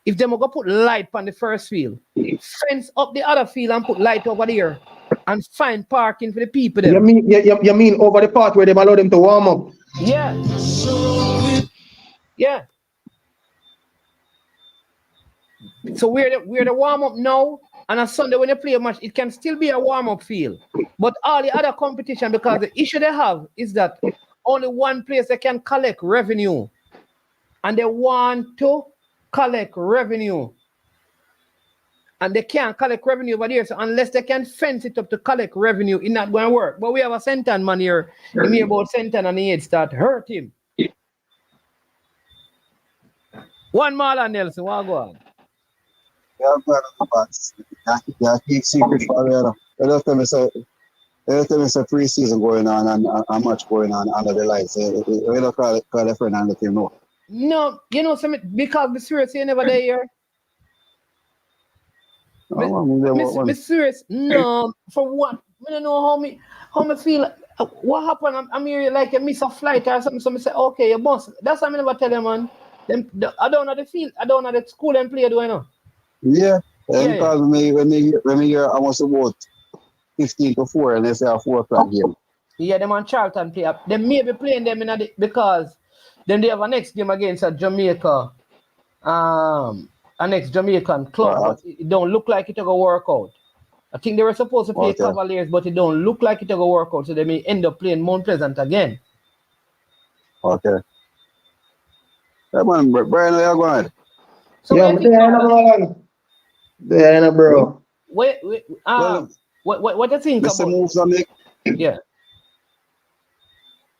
if they go put light on the first field, fence up the other field and put light over there, and find parking for the people there. You mean over the part where they allow them to warm up? Yeah. Yeah. So where the warm up now, and on Sunday when they play a match, it can still be a warm up field. But all the other competition, because the issue they have is that only one place they can collect revenue, and they want to collect revenue, and they can't collect revenue over there. So unless they can fence it up to collect revenue, it's not going to work. But we have a Senton man here. He hear about Senton and he start hurt him. One Marlon Nelson, what go on? Yeah, but yeah, keep secret for you. They just tell me say pre-season going on and a match going on under the lights. We don't call a friend and let him know. No, you know something because the serious you never there here. Miss serious, no, for what? I don't know how me feel. What happened? I'm here like I miss a flight or something. So I say, okay, you boss. That's what I never tell you, man. I don't know the field. I don't know the school and play. Do I know? Yeah, because when me hear almost about 15 to 4 and they say a 4 o'clock game. Yeah, them on Charlton play up. They may be playing them because Then they have a next game against a Jamaica, a next Jamaican club, but it don't look like it's gonna work out. I think they were supposed to play Cavaliers, but it don't look like it's gonna work out, so they may end up playing Mount Pleasant again. Okay. Yeah, man, Brian, how you going? So Yeah, but there, bro. what do you think Mr. about? Moves on make. Yeah.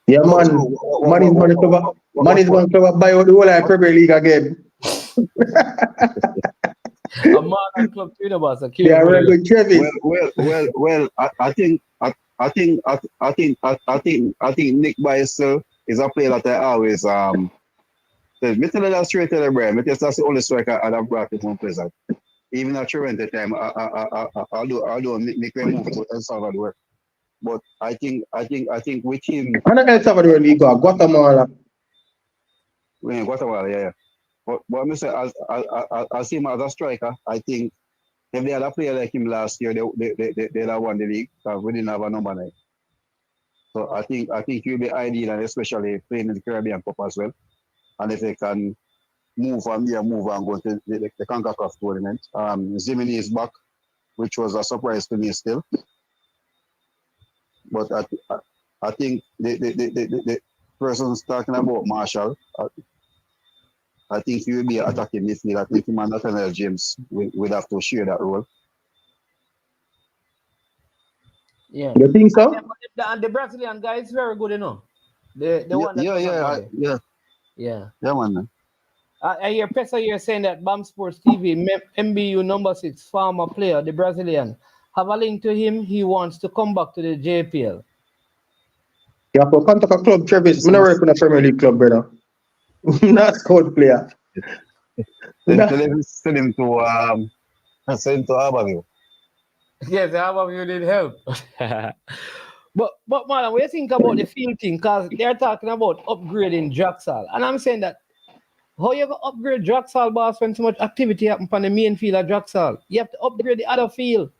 Yeah, man. Money's going to cover buy out the whole of Premier League again. A man and club trainer boss. They are very good, Travis. Well. I think Nick by himself is a player that I always me tell you that straight to the brain. Me tell you that's the only striker I have brought to Mount Pleasant. Even at Toronto time, although Nick will move to El Salvador. But I think with him. And El Salvador League, Guatemala. Guatemala, yeah. But I say as him as a striker, I think if they had a player like him last year, they'd have won the league because we didn't have a number 9. So I think he'll be ideal, and especially playing in the Caribbean Cup as well. And if they can move from there, move and go to the CONCACAF tournament. Zimini is back, which was a surprise to me still. But I think the person's talking about Marshall. I think he will be attacking midfield. I think him and Nathaniel James will have to share that role. Yeah. You think so? And the Brazilian guy is very good, you know. The one that Yeah, man. I hear Pesa here saying that BAM Sports TV, MBU number 6 former player, the Brazilian, have a link to him. He wants to come back to the JPL. Yeah, for contact a club, Travis. I'm not working a Premier League club, brother. Not scout player. Send him to Abbeville. Yes, Abbeville need help. But man, what do you think about the field thing? Because they're talking about upgrading Draxal. And I'm saying that how you going to upgrade Draxal, boss, when so much activity happens on the main field of Draxal? You have to upgrade the other field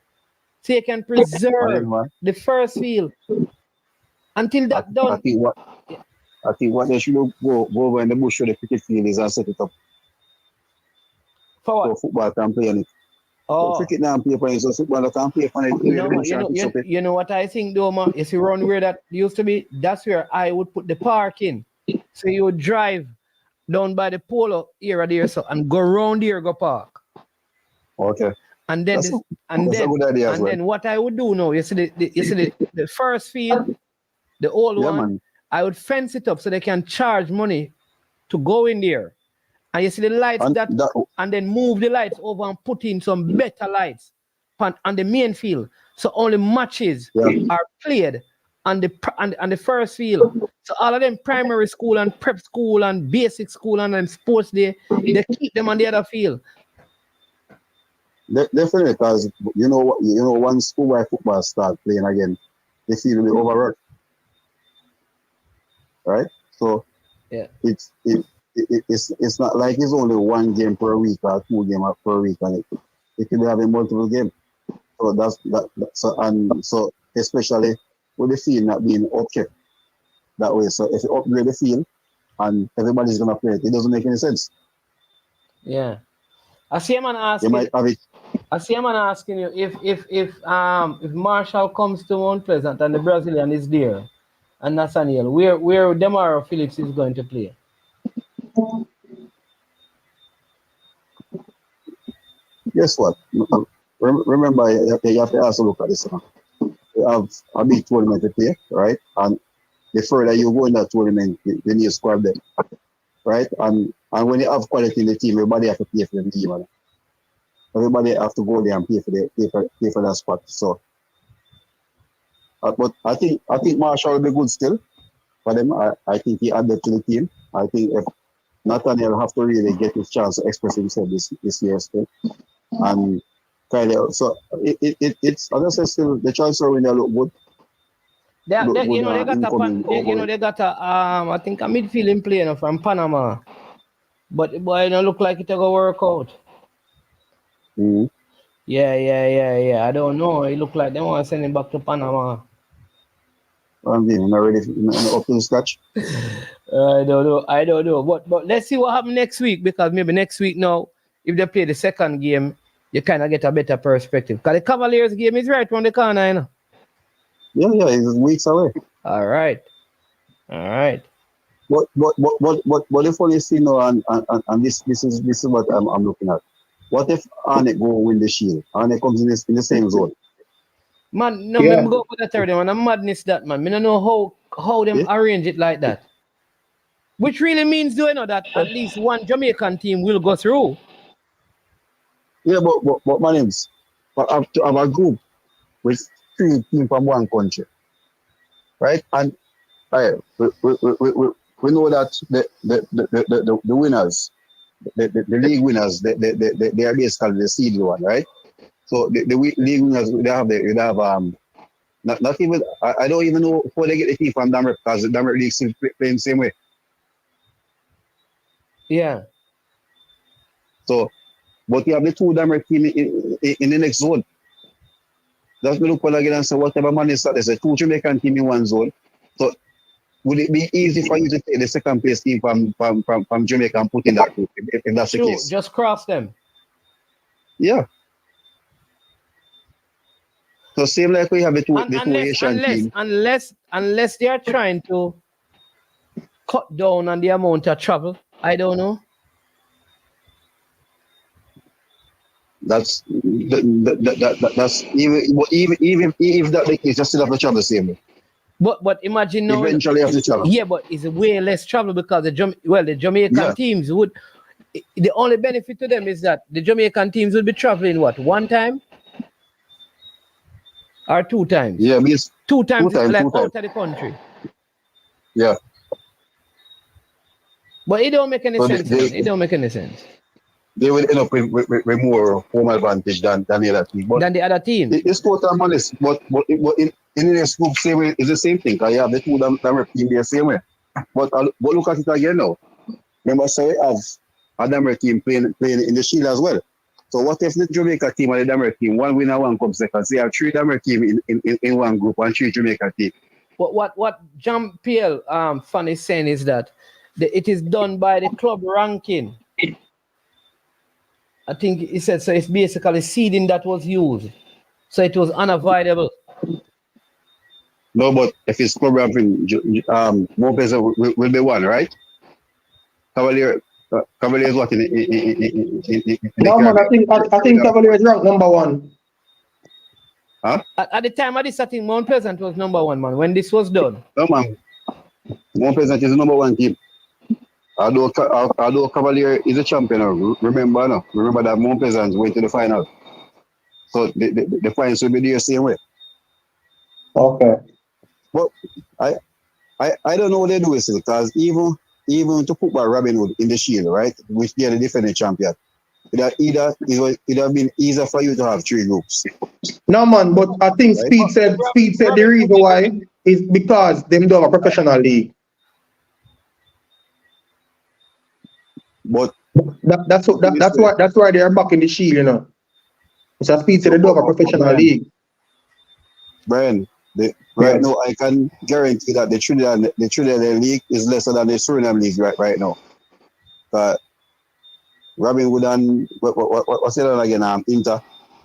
so you can preserve the first field. Until that done. I think what they should go over in the bush with the cricket field is and set it up. For what? So football can play on it. Oh. So cricket now play on it, so football can play on it. You know what I think, though, man? You see around where that used to be, that's where I would put the parking. So you would drive down by the polo area there and go around there, go park. Okay. And then then what I would do now, you see the first field, the old one, man. I would fence it up so they can charge money to go in there. And you see the lights and then move the lights over and put in some better lights on the main field. So only matches are played on the first field. So all of them primary school and prep school and basic school and sports day, they keep them on the other field. Definitely, because you know once schoolboy football start playing again, the field will be overworked. Right? So it's not like it's only one game per week or 2 games per week, and it could be having multiple games. So so especially with the field not being upkept that way. So if you upgrade the field and everybody's gonna play it, it doesn't make any sense. Yeah. I see a man asking. You if Marshall comes to Mount Pleasant and the Brazilian is there, and Nathaniel, where Demaro Phillips is going to play? Guess what? Remember, you have to also look at this. You have a big tournament to play, right? And the further you go in that tournament, you need a squad there, right? And when you have quality in the team, everybody have to pay for the team. Everybody have to go there and pay for that spot. So, but I think Marshall will be good still for them. I think he added to the team. I think if Nathaniel have to really get his chance to express himself this year still, and Kyle. So it's honestly still the chance are really look good. They got a I think a midfield player from Panama, but it don't look like it will work out. Mm-hmm. Yeah. I don't know. It look like they want to send him baim back to Panama. I'm not ready up to the scratch. I don't know. I don't know. But let's see what happens next week, because maybe next week now, if they play the second game, you kind of get a better perspective. Because the Cavaliers game is right around the corner, you know. Yeah, it's weeks away. All right. But the funny thing now, and this is what I'm looking at. What if Arnett go win the Shield? Arnett comes in the same zone. Man, no, Yeah. me go for the third one. I'm madness that, man. Me don't know how them arrange it like that. Which really means, do you know, that at least one Jamaican team will go through. Yeah, but my name's but have to have a group with 3 teams from one country, right? And we know that the winners, the league winners, they are basically the seed one, right? So the league winners, they have not even, I don't even know who they get the team from Dammer, because the Dammer League still playing the same way. Yeah. So, but you have the 2 Dammer team in the next zone. That's me look for again and say whatever man is that, there's a 2 Jamaican team in one zone. So would it be easy for you to take the second place team from Jamaica and put in that group if that's the True. case? Just cross them. Yeah. So same like we have the two Asian teams. Unless they are trying to cut down on the amount of travel, I don't know. That's that's even if that the case, just still have to travel the same way. But imagine now. Eventually have to travel. Yeah, but it's way less travel because the Jamaican teams would. The only benefit to them is that the Jamaican teams would be traveling what, 1 time or 2 times? Yeah, means 2 times, two times, like 2 times. out of the country. Yeah. But it don't make any sense. Man. It don't make any sense. They will end up with more home advantage than the other team. But than the other team. It's total malice. But in the next group, same way, it's the same thing. Because you have the 2 that team the same way. But look at it again now. Remember, so we have a Damer team playing in the Shield as well. So what if the Jamaica team and the Damer team, 1 winner, 1 comes second? So you have 3 Damer team in one group and 3 Jamaica team. What John PL fan is saying is that it is done by the club ranking. I think he said so. It's basically seeding that was used, so it was unavoidable. No, but if it's club ranking, more players will be 1, right? Cavaliers what in No man, I think Cavaliers ranked number 1. Huh? At the time of this, I think Mount Pleasant was number 1, man. When this was done. No man, Mount Pleasant is the number 1 team. Although Cavalier is a champion, remember that Mount Pleasant went to the final. So the finals will be the same way. Okay. But I don't know what they do with it, because even to put by Robin Hood in the Shield, right, which they are the defending champion, it have been easier for you to have 3 groups. No man, but I think Speed said the reason why is because them do have a professional league. But that's why they are back in the Shield, you know. So Speed said they do have a professional league. Brian, right now I can guarantee that the Trinidad League is lesser than the Suriname League right now. But Robin Hood and what's it again? Inter,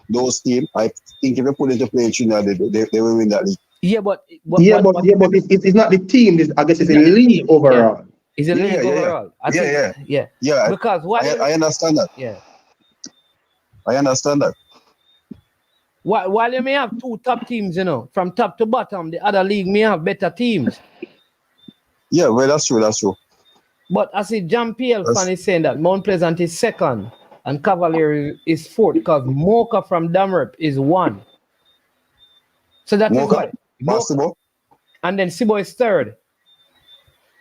those teams, I think if you put into play in Trinidad, they will win that league. Yeah, but it's not the team. I guess it's a league overall. Yeah. It's a league overall. Yeah. Because I understand that. Yeah. I understand that. While you may have 2 top teams, you know, from top to bottom, the other league may have better teams. Yeah, well, that's true. But I see John PL fan is saying that Mount Pleasant is 2nd and Cavalier is 4th because Mocha from Damrup is 1. So that is why. Possible. And then Sibo is 3rd.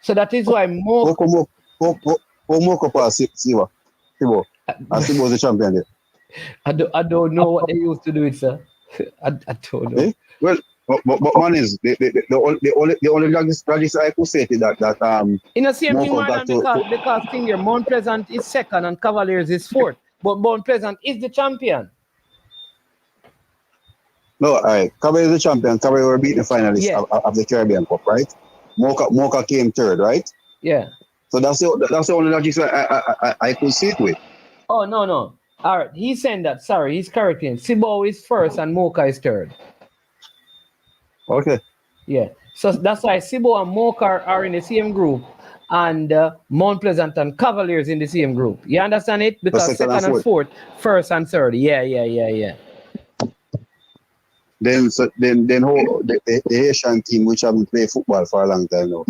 So that is why Mocha pass Sibo. And Sibo is the champion there. I don't know what they used to do it, sir. I don't know. Eh? Well, but man is the only logistics I could say to that in the same thing, man, because thing here, Mount Pleasant is 2nd and Cavaliers is 4th, but Mount Pleasant is the champion. No, all right. Cavaliers is the champion. Cavaliers were beating the finalists of the Caribbean Cup, right? Mocha came 3rd, right? Yeah. So that's the only logic I could see it with. Oh no. All right. He's saying that. Sorry, he's correcting. Cibao is first and Mocha is third. Okay. Yeah. So that's why Cibao and Mocha are in the same group, and Mount Pleasant and Cavaliers in the same group. You understand it? Because second and fourth, first and third. Yeah. Then who the Asian team which haven't played football for a long time now,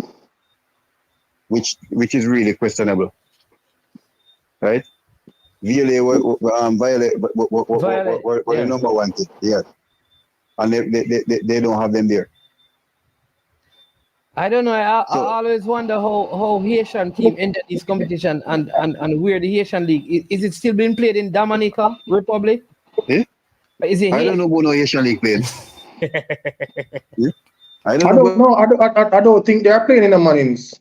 which is really questionable, right? VLA Violet were the number one team, yeah, and they don't have them there. I don't know. I always wonder how Haitian team entered this competition and where the Haitian league is it still being played in Dominica Republic? Eh? Is it? I don't know about no Haitian league playing. Yeah? I I don't know. I don't think they are playing in the Mannings.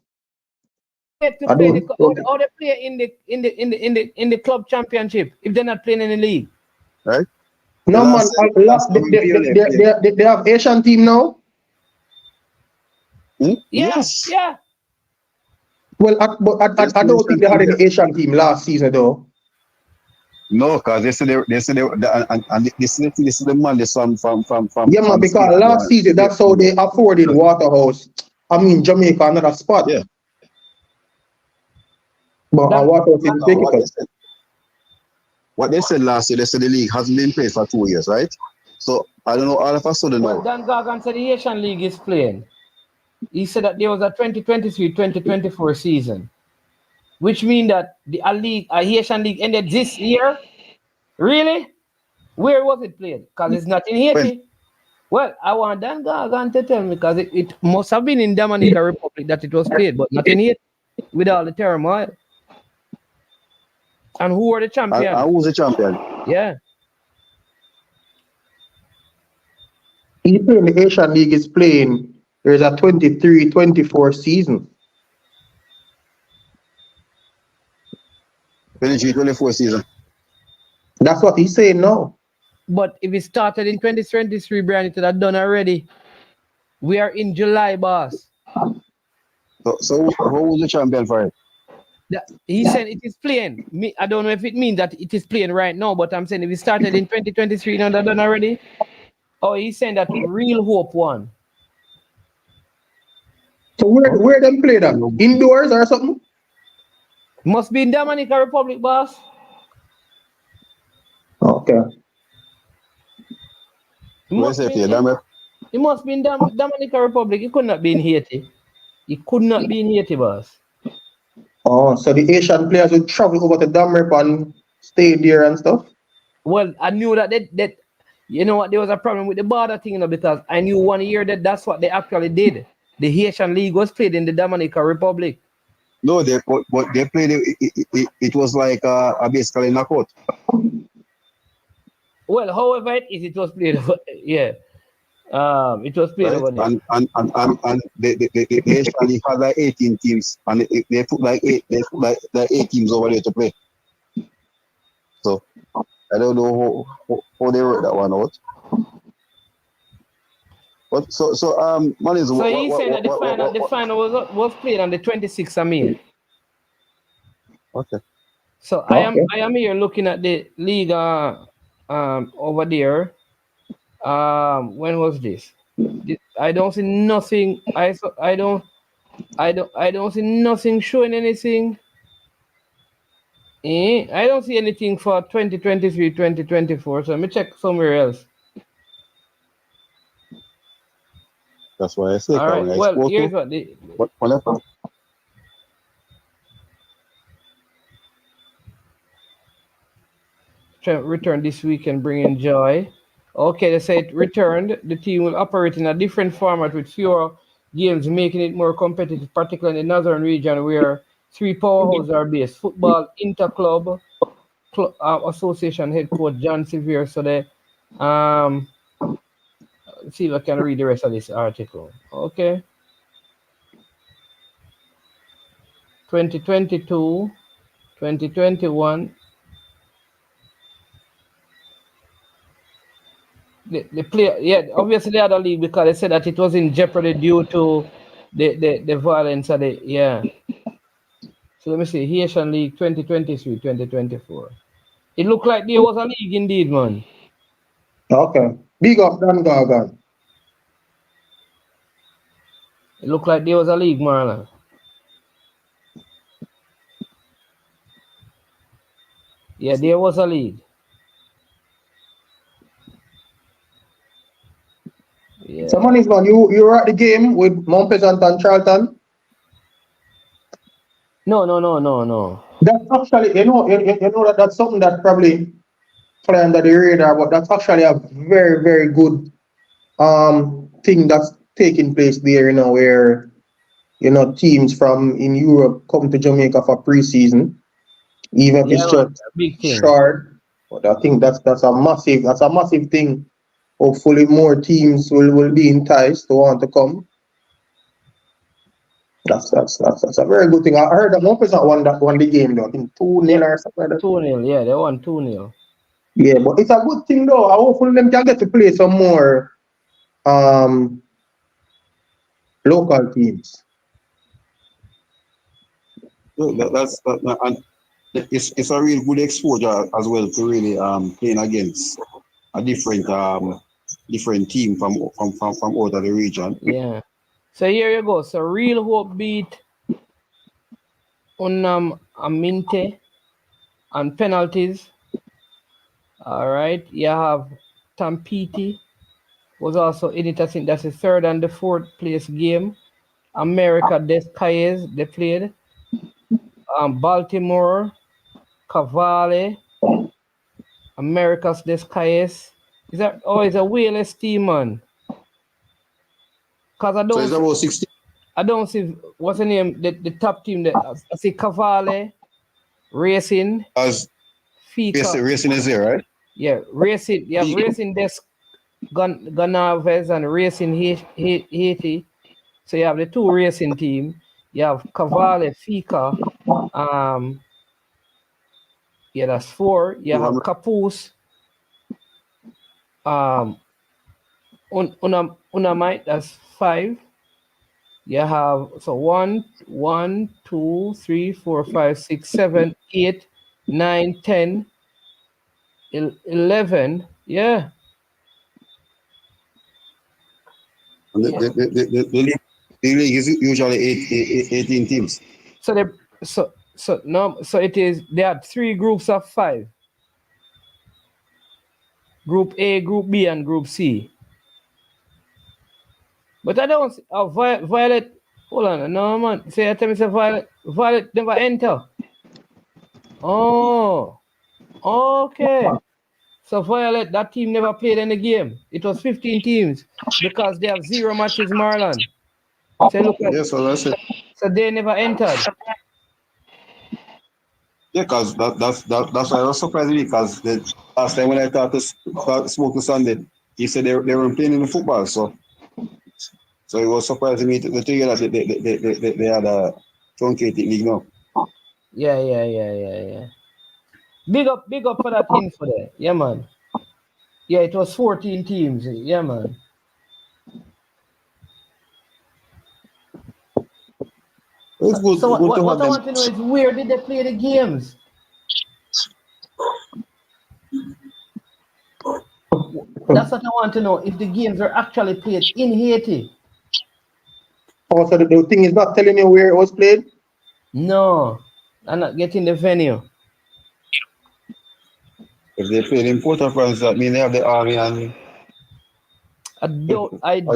How they play in the club championship if they're not playing in the league? Right? No man, they have Asian team now. Yes. Yeah. Well, I don't think they had an Asian team last season though. No, because they said and this is the money from yeah, man, because last season that's how they afforded Waterhouse. I mean Jamaica another spot. Yeah. But Waterhouse didn't take it. What they said last year, they said the league hasn't been played for 2 years, right? So I don't know, all of a sudden now. Dan Gargan said the Asian League is playing. He said that there was a 2023-2024 season, which means that the Haitian League ended this year. Really? Where was it played? Because it's not in Haiti. Well, I want Dan Gargan to tell me because it must have been in Dominica Republic that it was played, but not in Haiti with all the turmoil. And who were the champions? And who's the champion? Yeah. Even the Asian League is playing. There's a 23-24 season. 23-24 season. That's what he's saying now. But if it started in 2023, Brian, it would have done already. We are in July, boss. So who was the champion for it? He said it is playing. I don't know if it means that it is playing right now, but I'm saying if it started in 2023, now that done already. Oh, he's saying that Real Hope won. So where them play that? Indoors or something? Must be in Dominica Republic, boss. Okay. It must be in Dominica Republic. It could not be in Haiti. It could not be in Haiti, boss. Oh, so the Asian players would travel over to Damrep and stay there and stuff? Well, I knew that you know what, there was a problem with the border thing, you know, because I knew 1 year that's what they actually did. The Haitian League was played in the Dominica Republic. No, they played it was like basically knockout. Well, however it was played, yeah. It was played over there. And the Haitian League had like 18 teams, and they put like eight teams over there to play. So I don't know how they work that one out. But so Mannings. So he said that the final was played on the 26th of May. Okay. So I am here looking at the league over there. When was this? I don't see nothing. I don't see nothing showing anything. I don't see anything for 2023-2024. So let me check somewhere else. That's why I say. All right. Well, here's what return this weekend, bringing joy. Okay, they say it returned. The team will operate in a different format with fewer games, making it more competitive, particularly in the northern region where three powerhouses are based. Football Interclub Association head coach John Sevier. So they let's see if I can read the rest of this article. Okay. 2022, 2021. The player, yeah, obviously the other league because they said that it was in jeopardy due to the violence of the So let me see. Haitian League 2023, 2024. It looked like there was a league indeed, man. Okay. Big up Dan Gargan. It looked like there was a league, Marlon. Yeah, there was a league. Yeah. So man, you were at the game with Mount Pleasant and Charlton. No. That's actually, you know that that's something that probably fly under the radar, but that's actually a very, very good thing that's taking place there, you know, where teams from in Europe come to Jamaica for pre-season, even if Yeah, it's man, just big thing. short. But I think that's a massive thing. Hopefully more teams will be enticed to want to come. That's a very good thing. I heard that one person won the game though. I think 2-0 or something like that. 2-0, yeah, they won 2-0. Yeah, but it's a good thing though. I hopefully them can get to play some more local teams. And it's a real good exposure as well to really playing against a different team from out of the region. Yeah. So here you go. So Real Hope beat Unam Aminte on penalties. All right. You have Tampiti was also in it. I think that's the third and the fourth place game. America Descayes, they played. Baltimore, Cavale, America's Descayes. It's a Wales team, man. Cause So it's about 60. I don't see what's the name, the top team that I see Cavale, Racing, As Fika. Racing is there, right? Yeah, Racing. You have Fika. Racing Ganaves and Racing Haiti. So you have the two racing team. You have Cavale, Fika. Yeah, that's 4. You have Capoose. Unamite, that's 5. You have 1, 2, 3, 4, 5, 6, 7, 8, 9, 10, 11. Yeah. And the league is usually 18 teams. So they had 3 groups of 5. Group A, Group B, and Group C. But I don't see Violet. Hold on, no man. Say tell me say Violet never enter. Oh, okay. So Violet, that team never played any game. It was 15 teams because they have 0 matches, Marlon. So look at, Yeah, so that's it. So they never entered. Yeah, because that's why I was surprised because the last time when I spoke to Sunday, he said they weren't playing in the football, so it was surprising me to hear that they had a truncated league now. Yeah. Big up for that info there. Yeah, man. Yeah, it was 14 teams. Yeah, man. It's good. So good what to I have them. want to know is where did they play the games? That's what I want to know. If the games are actually played in Haiti. Oh, so the thing is not telling you where it was played? No, I'm not getting the venue. If they play in Port-au-Prince, that means they have the army and I doubt it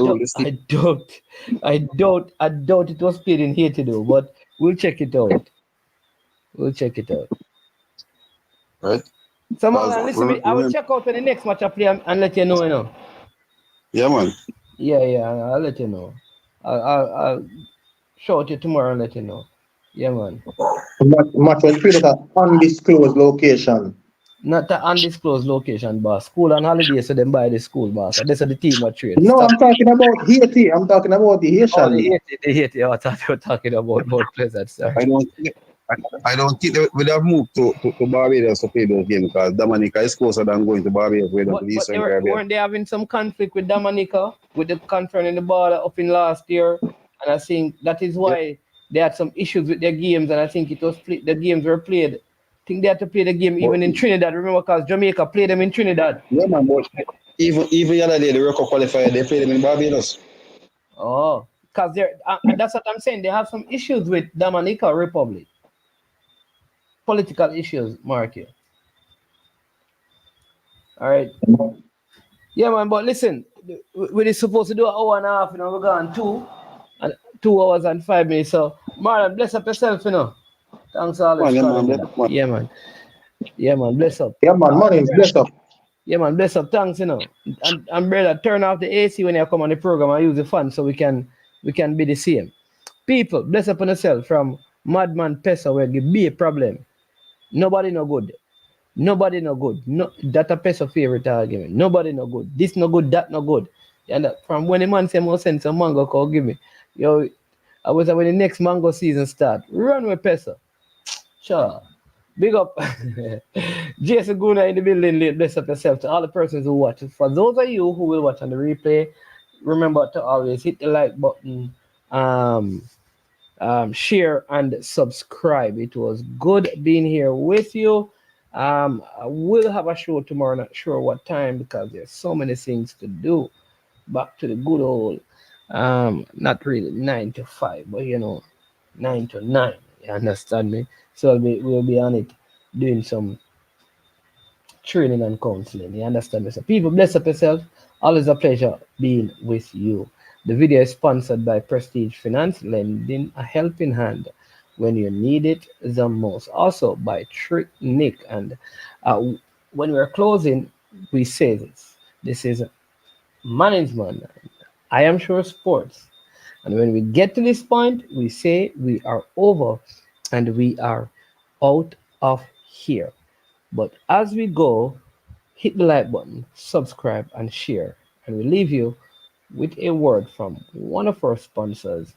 was played in Haiti though, but we'll check it out. right. So man, listen, I will check out for the next match I play and let you know, you know. Yeah, man. Yeah, I'll let you know. I'll shout you tomorrow and let you know. Yeah, man. Match was played at an undisclosed location. Not the undisclosed location, boss. School on holiday, so them buy the school, boss. This is the team what trade. No, I'm talking about Haiti. I'm talking about the Haitian league. The Haiti. I thought you were talking about Pleasant, sorry. I don't think they would have moved to Barbados to play those games because Dominica is closer than going to Barbados. But weren't they having some conflict with Dominica with the confront in the border up in last year? And I think that is why they had some issues with their games, and I think the games were played. I think they had to play the game even in Trinidad. Remember, because Jamaica played them in Trinidad. Yeah, man, but even the other day, the World Cup qualifier, they played them in Barbados. Oh, because that's what I'm saying. They have some issues with Dominica Republic. Political issues, Mark. All right. Yeah, man. But listen, we're supposed to do an hour and a half. We're going 2 hours and 5 minutes. So, Marlon, bless up yourself. Thanks always Man, calling me. bless up, man. Yeah, man. Yeah, man. Bless up. Yeah, man, money is blessed up. Yeah, man. Bless up. Thanks. And brother, turn off the AC when you come on the program and use the fan so we can be the same. People, bless up on yourself from Madman Pesa where give be a problem. Nobody no good. Nobody no good. No, that a Pesa favorite argument. Nobody no good. This no good, that no good. And from when the man say more send some mango, call give me. Yo, I was when the next mango season start. Run with Pesa. Sure. Big up. Jason Guna in the building, bless up yourself to all the persons who watch. For those of you who will watch on the replay, remember to always hit the like button, share and subscribe. It was good being here with you. I will have a show tomorrow, not sure what time because there's so many things to do. Back to the good old, not really 9 to 5, but 9 to 9. You understand me? So we'll be on it doing some training and counseling. You understand me? So people, bless up yourself. Always a pleasure being with you. The video is sponsored by Prestige Finance, lending a helping hand when you need it the most. Also by Trick Nick. And when we're closing, we say this. This is management. I am sure sports. And when we get to this point, we say we are over and we are out of here. But as we go, hit the like button, subscribe, and share. And we leave you with a word from one of our sponsors,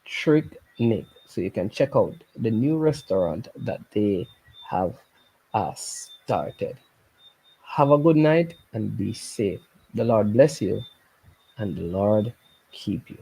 Trick Nick. So you can check out the new restaurant that they have started. Have a good night and be safe. The Lord bless you and the Lord keep you.